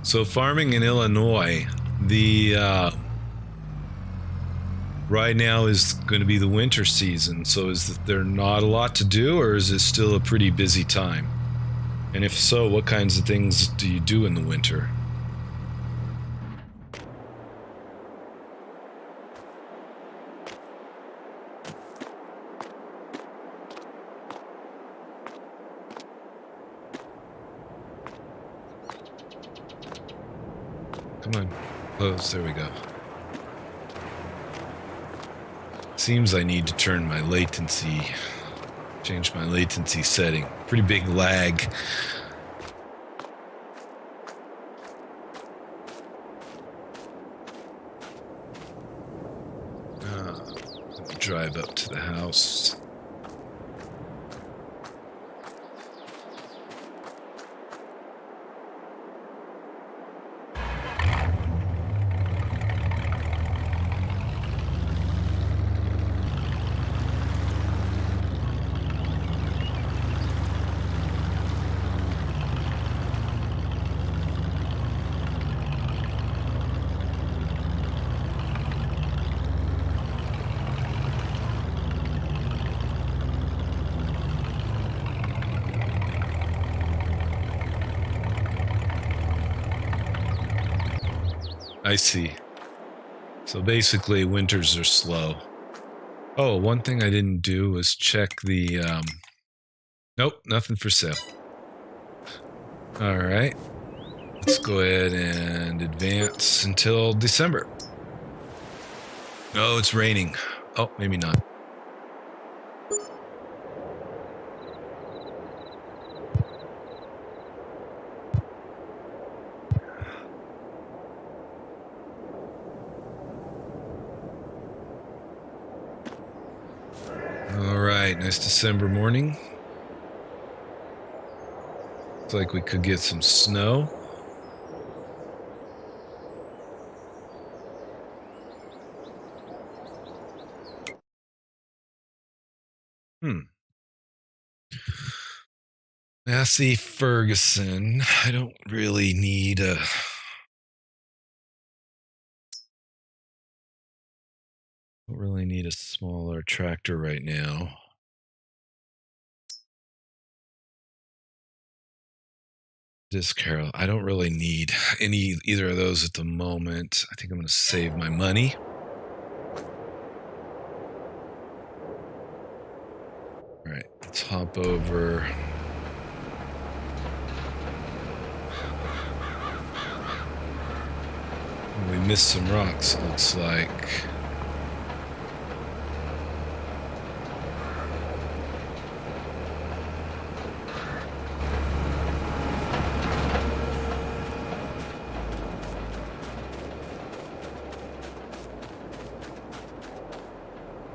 S1: So farming in Illinois, the right now is going to be the winter season. So is there not a lot to do, or is it still a pretty busy time? And if so, what kinds of things do you do in the winter? Come on, close. There we go. Seems I need to turn my latency, change my latency setting. Pretty big lag. Let me drive up to the house. I see. So basically, winters are slow. Oh, one thing I didn't do was check the... Nope, nothing for sale. Alright. Let's go ahead and advance until December. Oh, it's raining. Oh, maybe not. Alright, nice December morning. Looks like we could get some snow. Massey Ferguson. I don't really need a... Don't really need a smaller tractor right now. Disc harrow. I don't really need either of those at the moment. I think I'm going to save my money. All right, let's hop over. We missed some rocks, it looks like.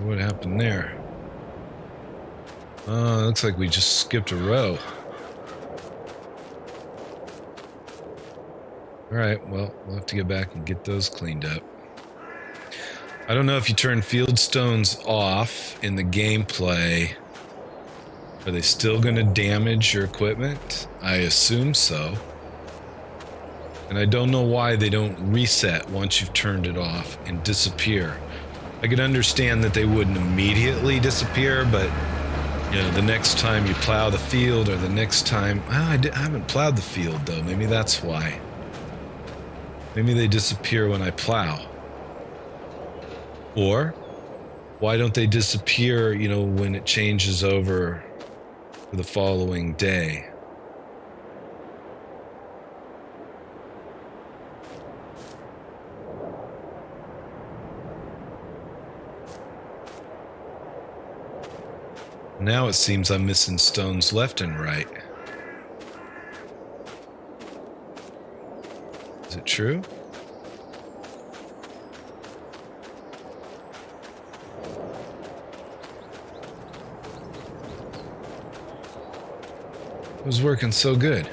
S1: What happened there? Oh, it looks like we just skipped a row. Alright, well, we'll have to get back and get those cleaned up. I don't know if you turn field stones off in the gameplay, are they still going to damage your equipment? I assume so. And I don't know why they don't reset once you've turned it off and disappear. I could understand that they wouldn't immediately disappear, but you know, the next time you plow the field or the next time... I haven't plowed the field, though. Maybe that's why. Maybe they disappear when I plow. Or, why don't they disappear, you know, when it changes over for the following day? Now it seems I'm missing stones left and right. Is it true? It was working so good.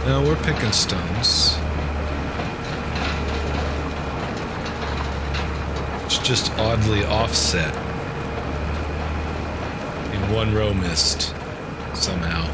S1: No, we're picking stones. It's just oddly offset. And one row missed somehow.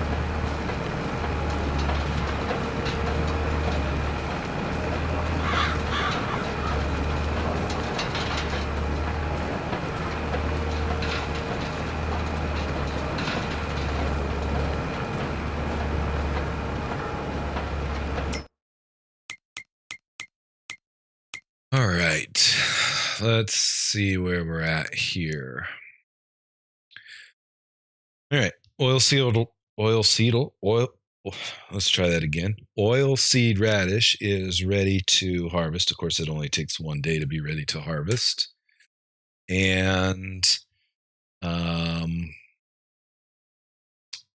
S1: All right, let's see where we're at here. All right, let's try that again. Oilseed radish is ready to harvest. Of course, it only takes 1 day to be ready to harvest. And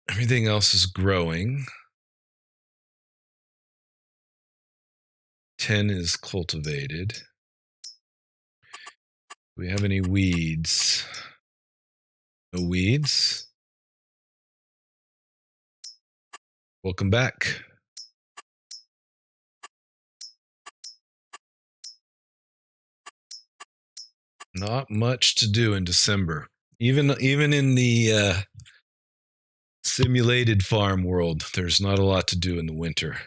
S1: everything else is growing. 10 is cultivated. Do we have any weeds? No weeds. Welcome back. Not much to do in December. Even in the simulated farm world, there's not a lot to do in the winter.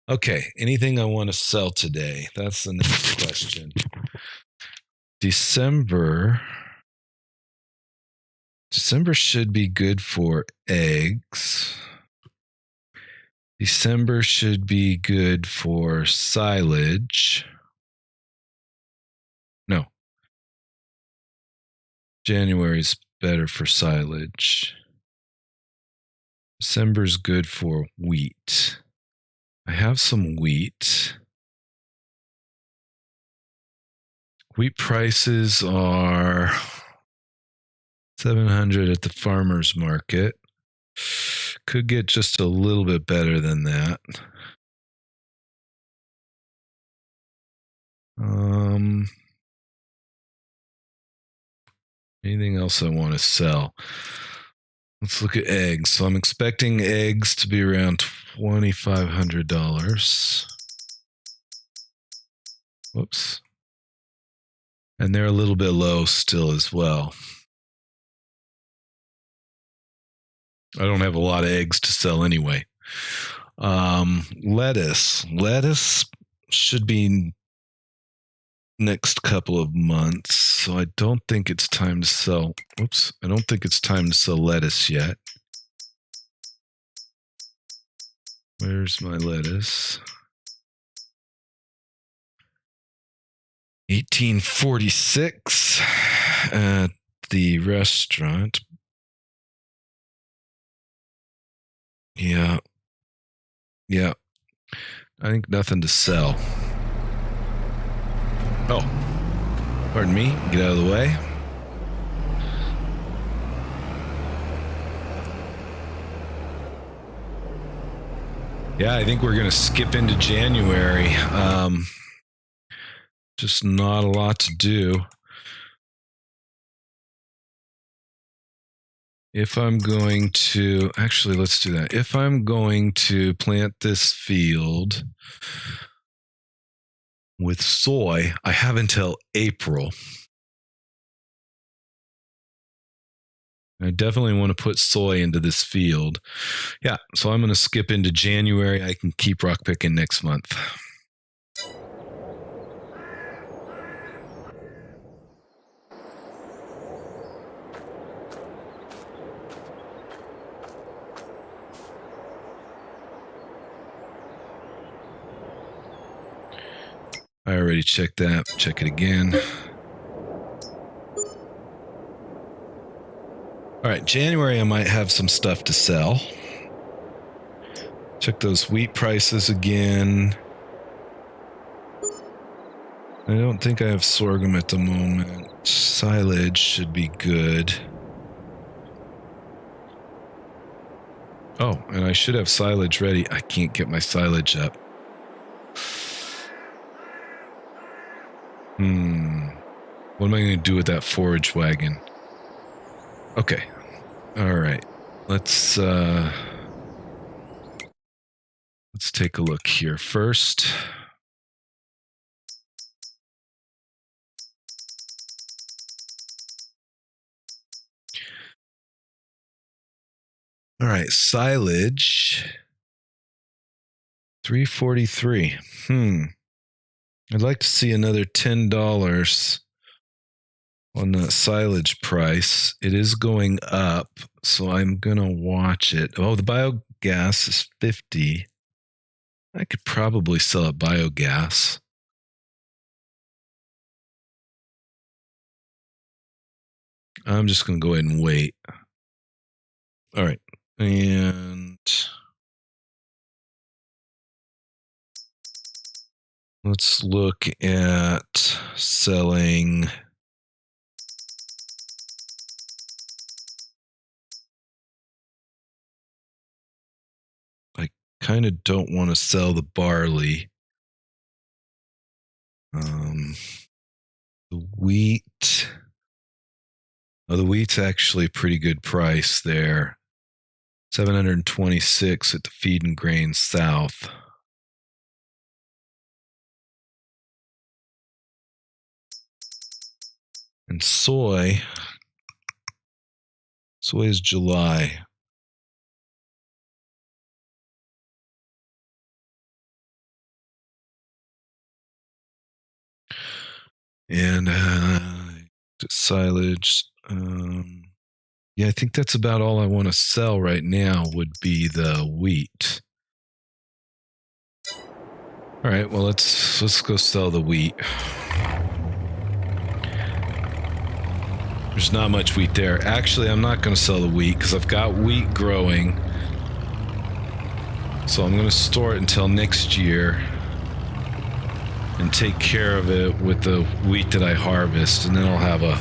S1: Okay, anything I want to sell today? That's the next question. December should be good for eggs. December should be good for silage. No. January's better for silage. December's good for wheat. I have some wheat. Wheat prices are $700 at the farmer's market. Could get just a little bit better than that. Anything else I want to sell? Let's look at eggs. So I'm expecting eggs to be around $2,500. Whoops. And they're a little bit low still as well. I don't have a lot of eggs to sell anyway. Lettuce should be next couple of months, so I don't think it's time to sell. Oops, I don't think it's time to sell lettuce yet. Where's my lettuce? 1846 at the restaurant. Yeah. I think nothing to sell. Oh, pardon me. Get out of the way. Yeah, I think we're going to skip into January. Just not a lot to do. If I'm going to, actually, let's do that. If I'm going to plant this field with soy, I have until April. I definitely want to put soy into this field. Yeah, so I'm going to skip into January. I can keep rock picking next month. I already checked that. Check it again. All right, January I might have some stuff to sell. Check those wheat prices again. I don't think I have sorghum at the moment. Silage should be good. Oh, and I should have silage ready. I can't get my silage up. What am I going to do with that forage wagon? Okay. All right. Let's take a look here first. All right, silage. 343. I'd like to see another $10 on that silage price. It is going up, so I'm going to watch it. Oh, the biogas is 50. I could probably sell a biogas. I'm just going to go ahead and wait. All right. And let's look at selling. I kind of don't want to sell the barley. The wheat. Oh, the wheat's actually a pretty good price there. 726 at the Feed and Grain South. And soy is July. And silage. Yeah, I think that's about all I want to sell right now would be the wheat. All right, well let's go sell the wheat. There's not much wheat there. Actually, I'm not going to sell the wheat because I've got wheat growing. So I'm going to store it until next year and take care of it with the wheat that I harvest, and then I'll have a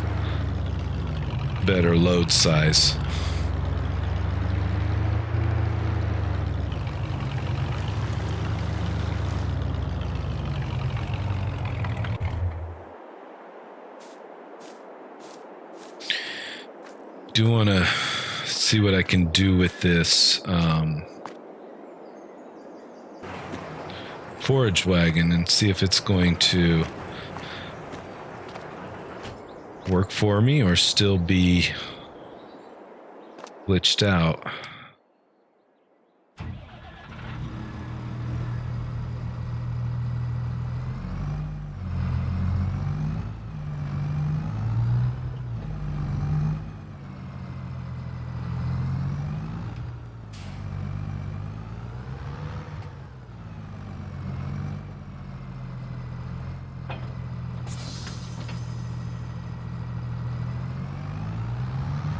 S1: better load size. Do want to see what I can do with this forage wagon and see if it's going to work for me or still be glitched out.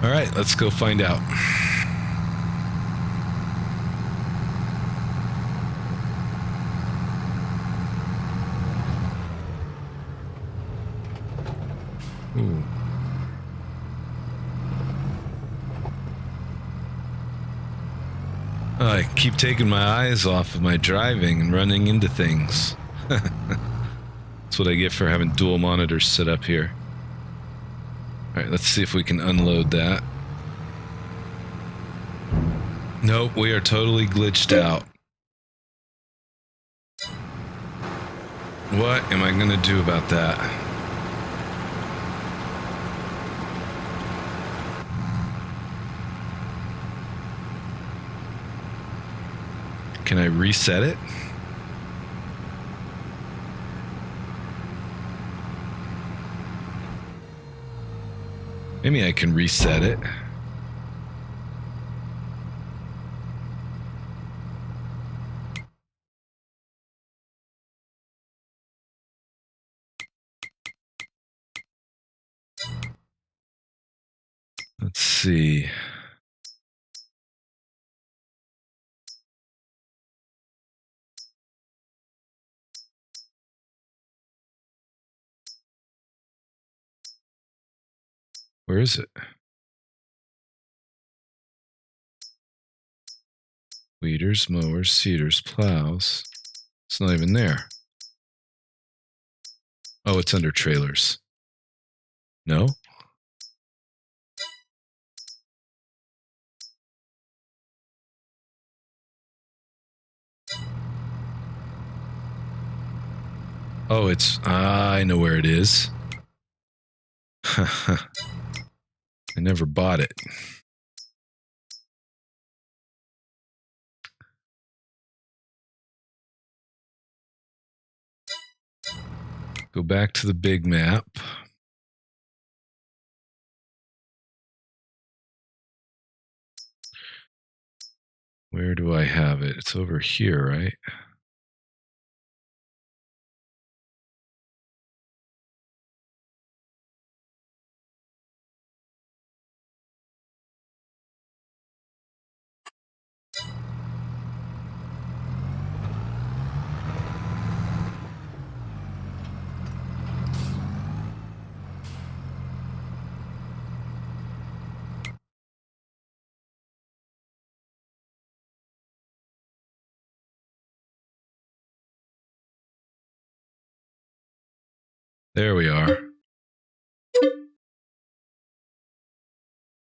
S1: All right, let's go find out. Ooh. I keep taking my eyes off of my driving and running into things. That's what I get for having dual monitors set up here. All right, let's see if we can unload that. Nope, we are totally glitched out. What am I going to do about that? Can I reset it? Maybe I can reset it. Let's see. Where is it? Weeders, mowers, seeders, plows. It's not even there. Oh, it's under trailers. No? Oh, it's... I know where it is. I never bought it. go back to the big map. Where do I have it? It's over here, right? There we are.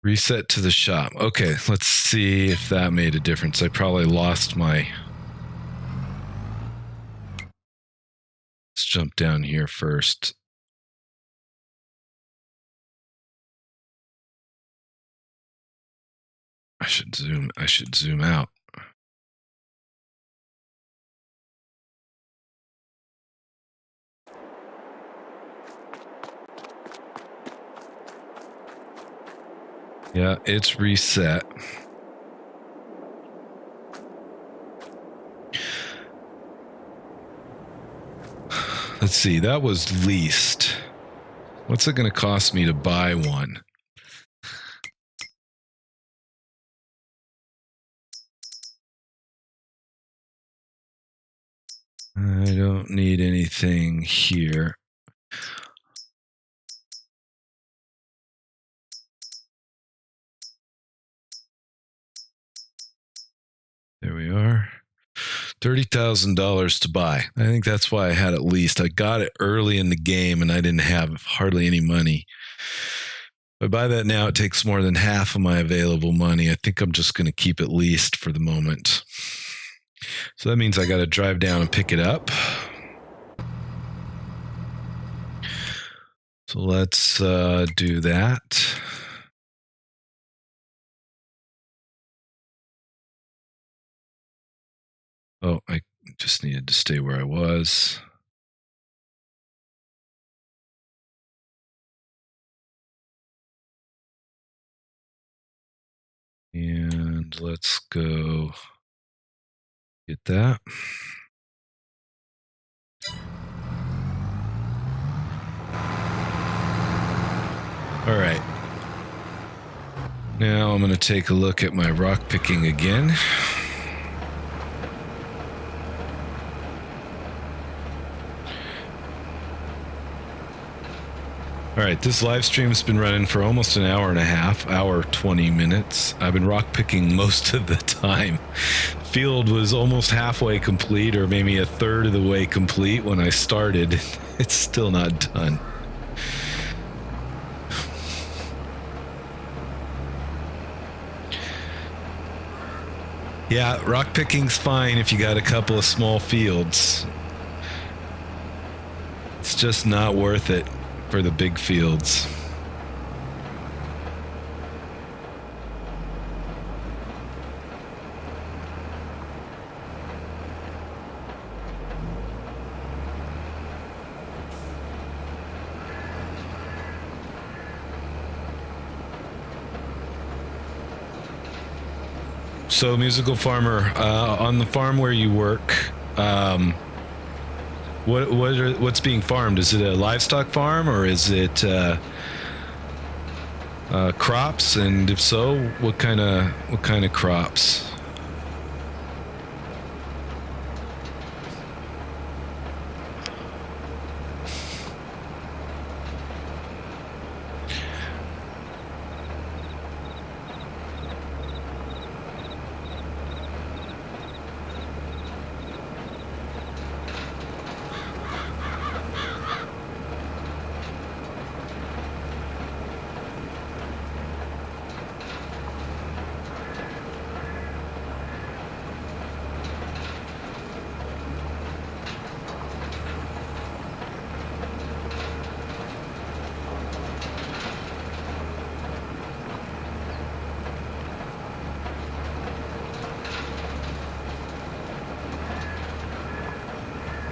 S1: Reset to the shop. Okay, let's see if that made a difference. I probably lost my... Let's jump down here first. I should zoom out. Yeah, it's reset. Let's see, that was leased. What's it going to cost me to buy one? I don't need anything here. There we are. $30,000 to buy. I think that's why I had it leased. I got it early in the game and I didn't have hardly any money. If I buy that now, it takes more than half of my available money. I think I'm just going to keep it leased for the moment. So that means I got to drive down and pick it up. So let's do that. Oh, I just needed to stay where I was. And let's go get that. All right. Now I'm going to take a look at my rock picking again. All right, this live stream's been running for almost an hour and a half, hour 20 minutes. I've been rock picking most of the time. Field was almost halfway complete, or maybe a third of the way complete when I started. It's still not done. Yeah, rock picking's fine if you got a couple of small fields. It's just not worth it for the big fields. So, Musical Farmer, on the farm where you work, what's being farmed? Is it a livestock farm or is it crops? And if so, what kind of crops?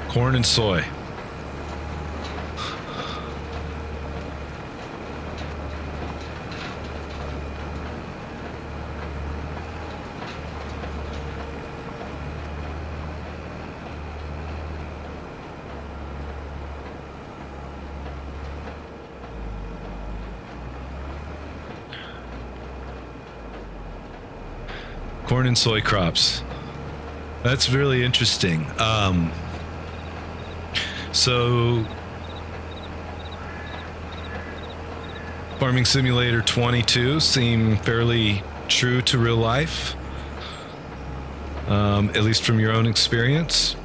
S1: Corn and soy. Corn and soy crops. That's really interesting. So Farming Simulator 22 seem fairly true to real life, at least from your own experience.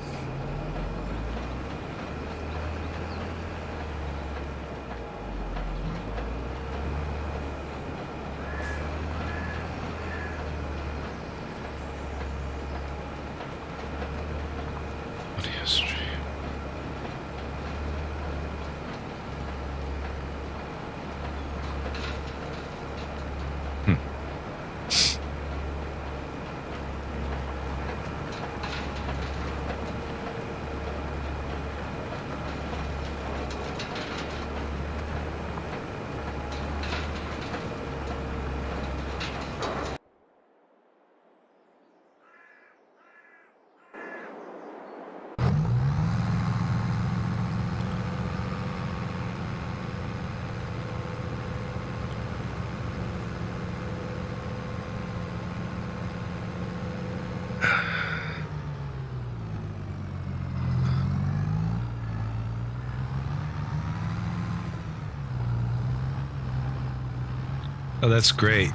S1: Oh, that's great.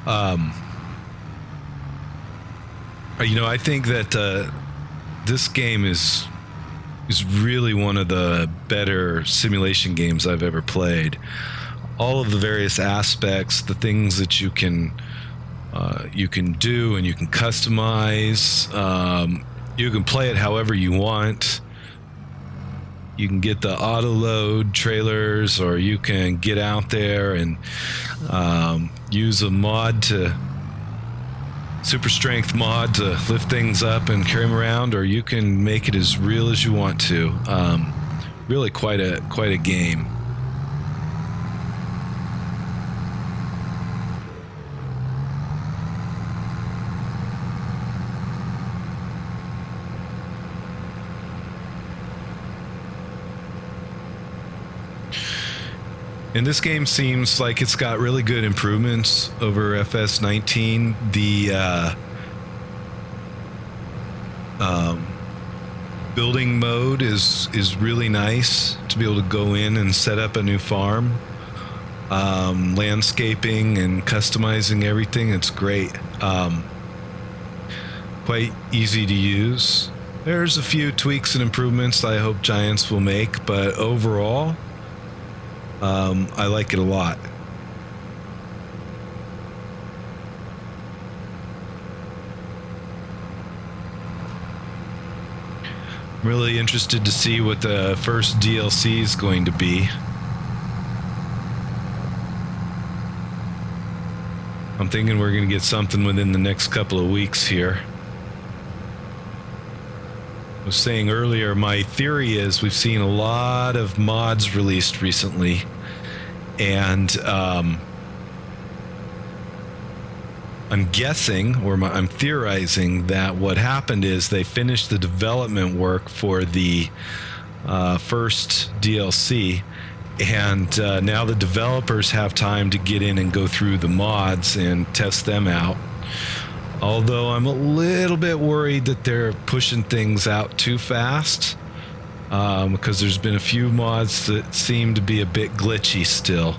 S1: I think that this game is really one of the better simulation games I've ever played. All of the various aspects, the things that you can do and you can customize. You can play it however you want. You can get the auto load trailers, or you can get out there and use a super strength mod to lift things up and carry them around, or you can make it as real as you want to. Really quite a game. And this game seems like it's got really good improvements over FS19. The building mode is really nice to be able to go in and set up a new farm. Landscaping and customizing everything, it's great. Quite easy to use. There's a few tweaks and improvements I hope Giants will make, but overall, I like it a lot. I'm really interested to see what the first DLC is going to be. I'm thinking we're going to get something within the next couple of weeks here. I was saying earlier, my theory is we've seen a lot of mods released recently, and I'm guessing, or I'm theorizing, that what happened is they finished the development work for the first DLC, and now the developers have time to get in and go through the mods and test them out. Although I'm a little bit worried that they're pushing things out too fast, because there's been a few mods that seem to be a bit glitchy still.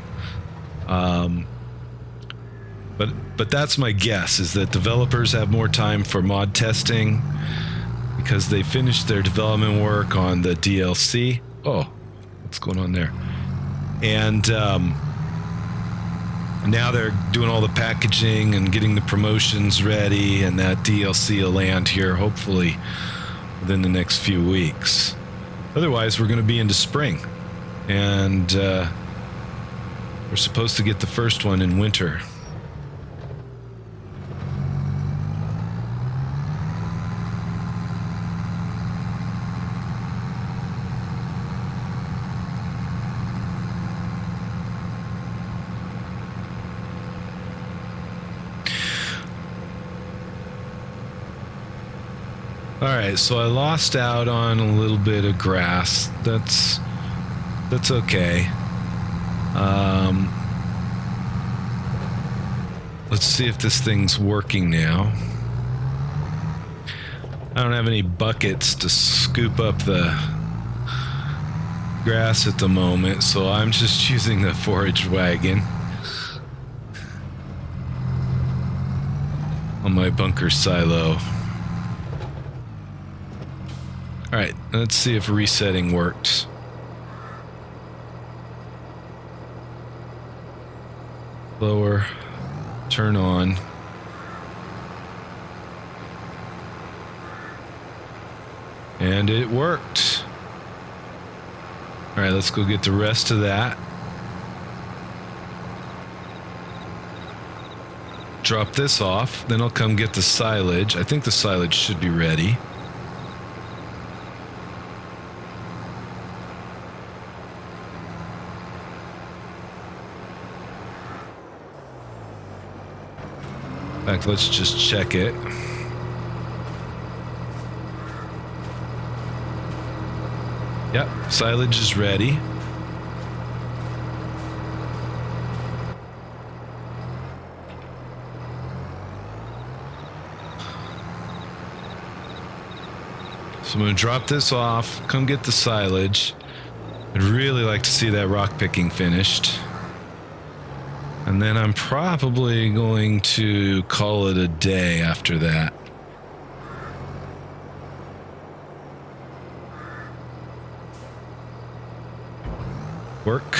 S1: But that's my guess, is that developers have more time for mod testing because they finished their development work on the DLC. Oh, what's going on there? And now they're doing all the packaging and getting the promotions ready, and that DLC will land here hopefully within the next few weeks. Otherwise, we're going to be into spring, and we're supposed to get the first one in winter. All right, so I lost out on a little bit of grass. That's let's see if this thing's working now. I don't have any buckets to scoop up the grass at the moment, so I'm just using the forage wagon on my bunker silo. Alright, let's see if resetting worked. Lower, turn on. And it worked. Alright, let's go get the rest of that. Drop this off, then I'll come get the silage. I think the silage should be ready. In fact, let's just check it. Yep, silage is ready. So I'm going to drop this off, come get the silage. I'd really like to see that rock picking finished. And then I'm probably going to call it a day after that. Work.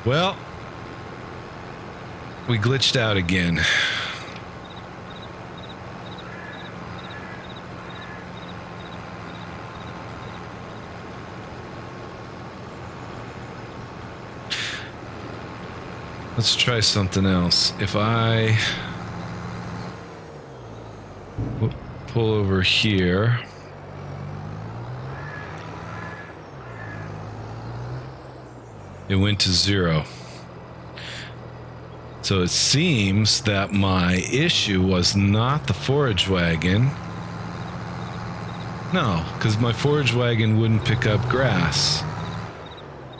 S1: Well, we glitched out again. Let's try something else. If I pull over here. It went to 0. So it seems that my issue was not the forage wagon. No, because my forage wagon wouldn't pick up grass.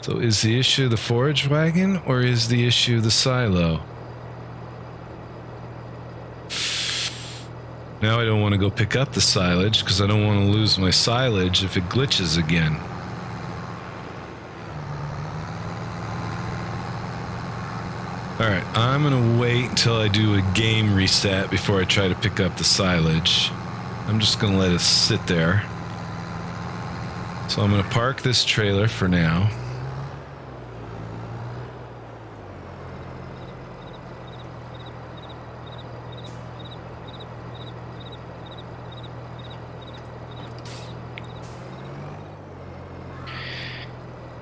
S1: So is the issue the forage wagon or is the issue the silo? Now I don't want to go pick up the silage because I don't want to lose my silage if it glitches again. Alright, I'm going to wait until I do a game reset before I try to pick up the silage. I'm just going to let it sit there. So I'm going to park this trailer for now.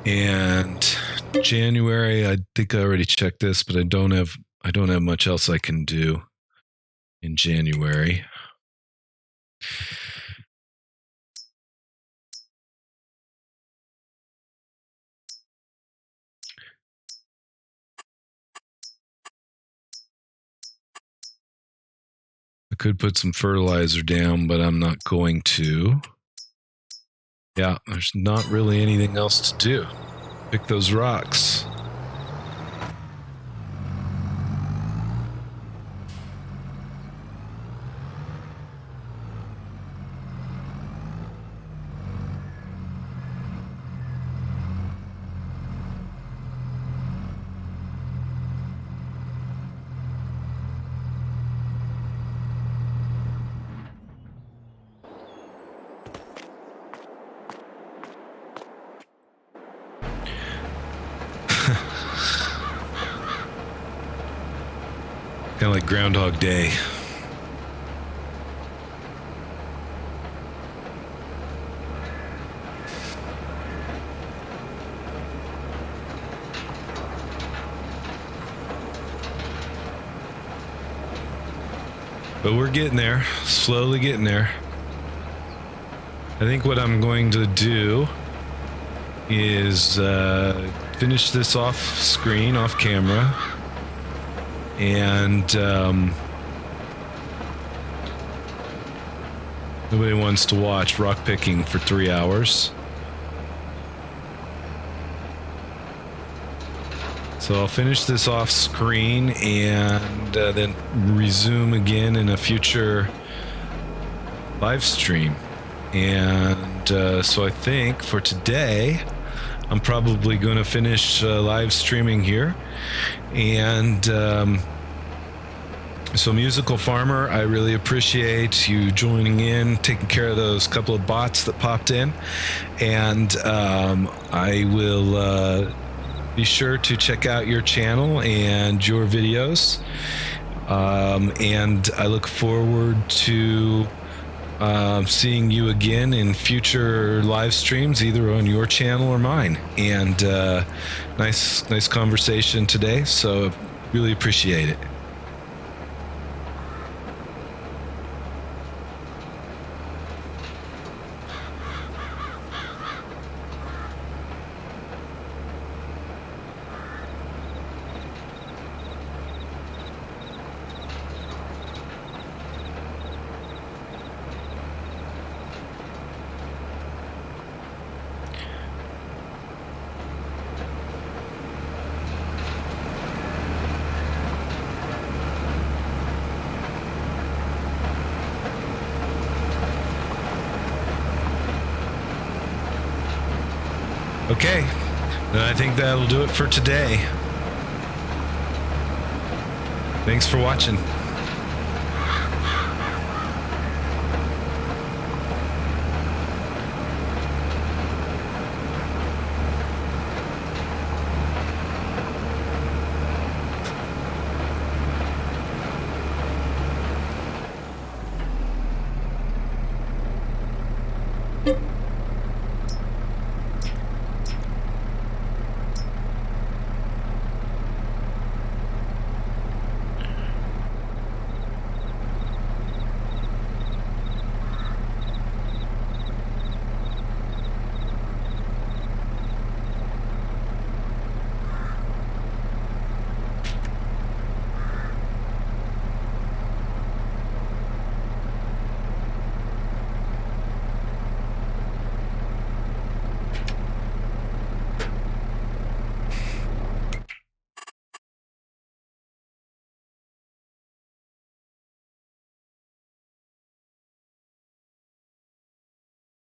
S1: And January, I think I already checked this, but I don't have much else I can do in January. I could put some fertilizer down, but I'm not going to. Yeah, there's not really anything else to do. Pick those rocks. Kind of like Groundhog Day. But we're getting there, slowly getting there. I think what I'm going to do is finish this off screen, off camera. And nobody wants to watch rock picking for 3 hours. So I'll finish this off screen and then resume again in a future live stream. And so I think for today, I'm probably going to finish live streaming here. And so Musical Farmer, I really appreciate you joining in, taking care of those couple of bots that popped in. And I will be sure to check out your channel and your videos. And I look forward to seeing you again in future live streams, either on your channel or mine. And nice conversation today, so really appreciate it. Okay, then I think that'll do it for today. Thanks for watching.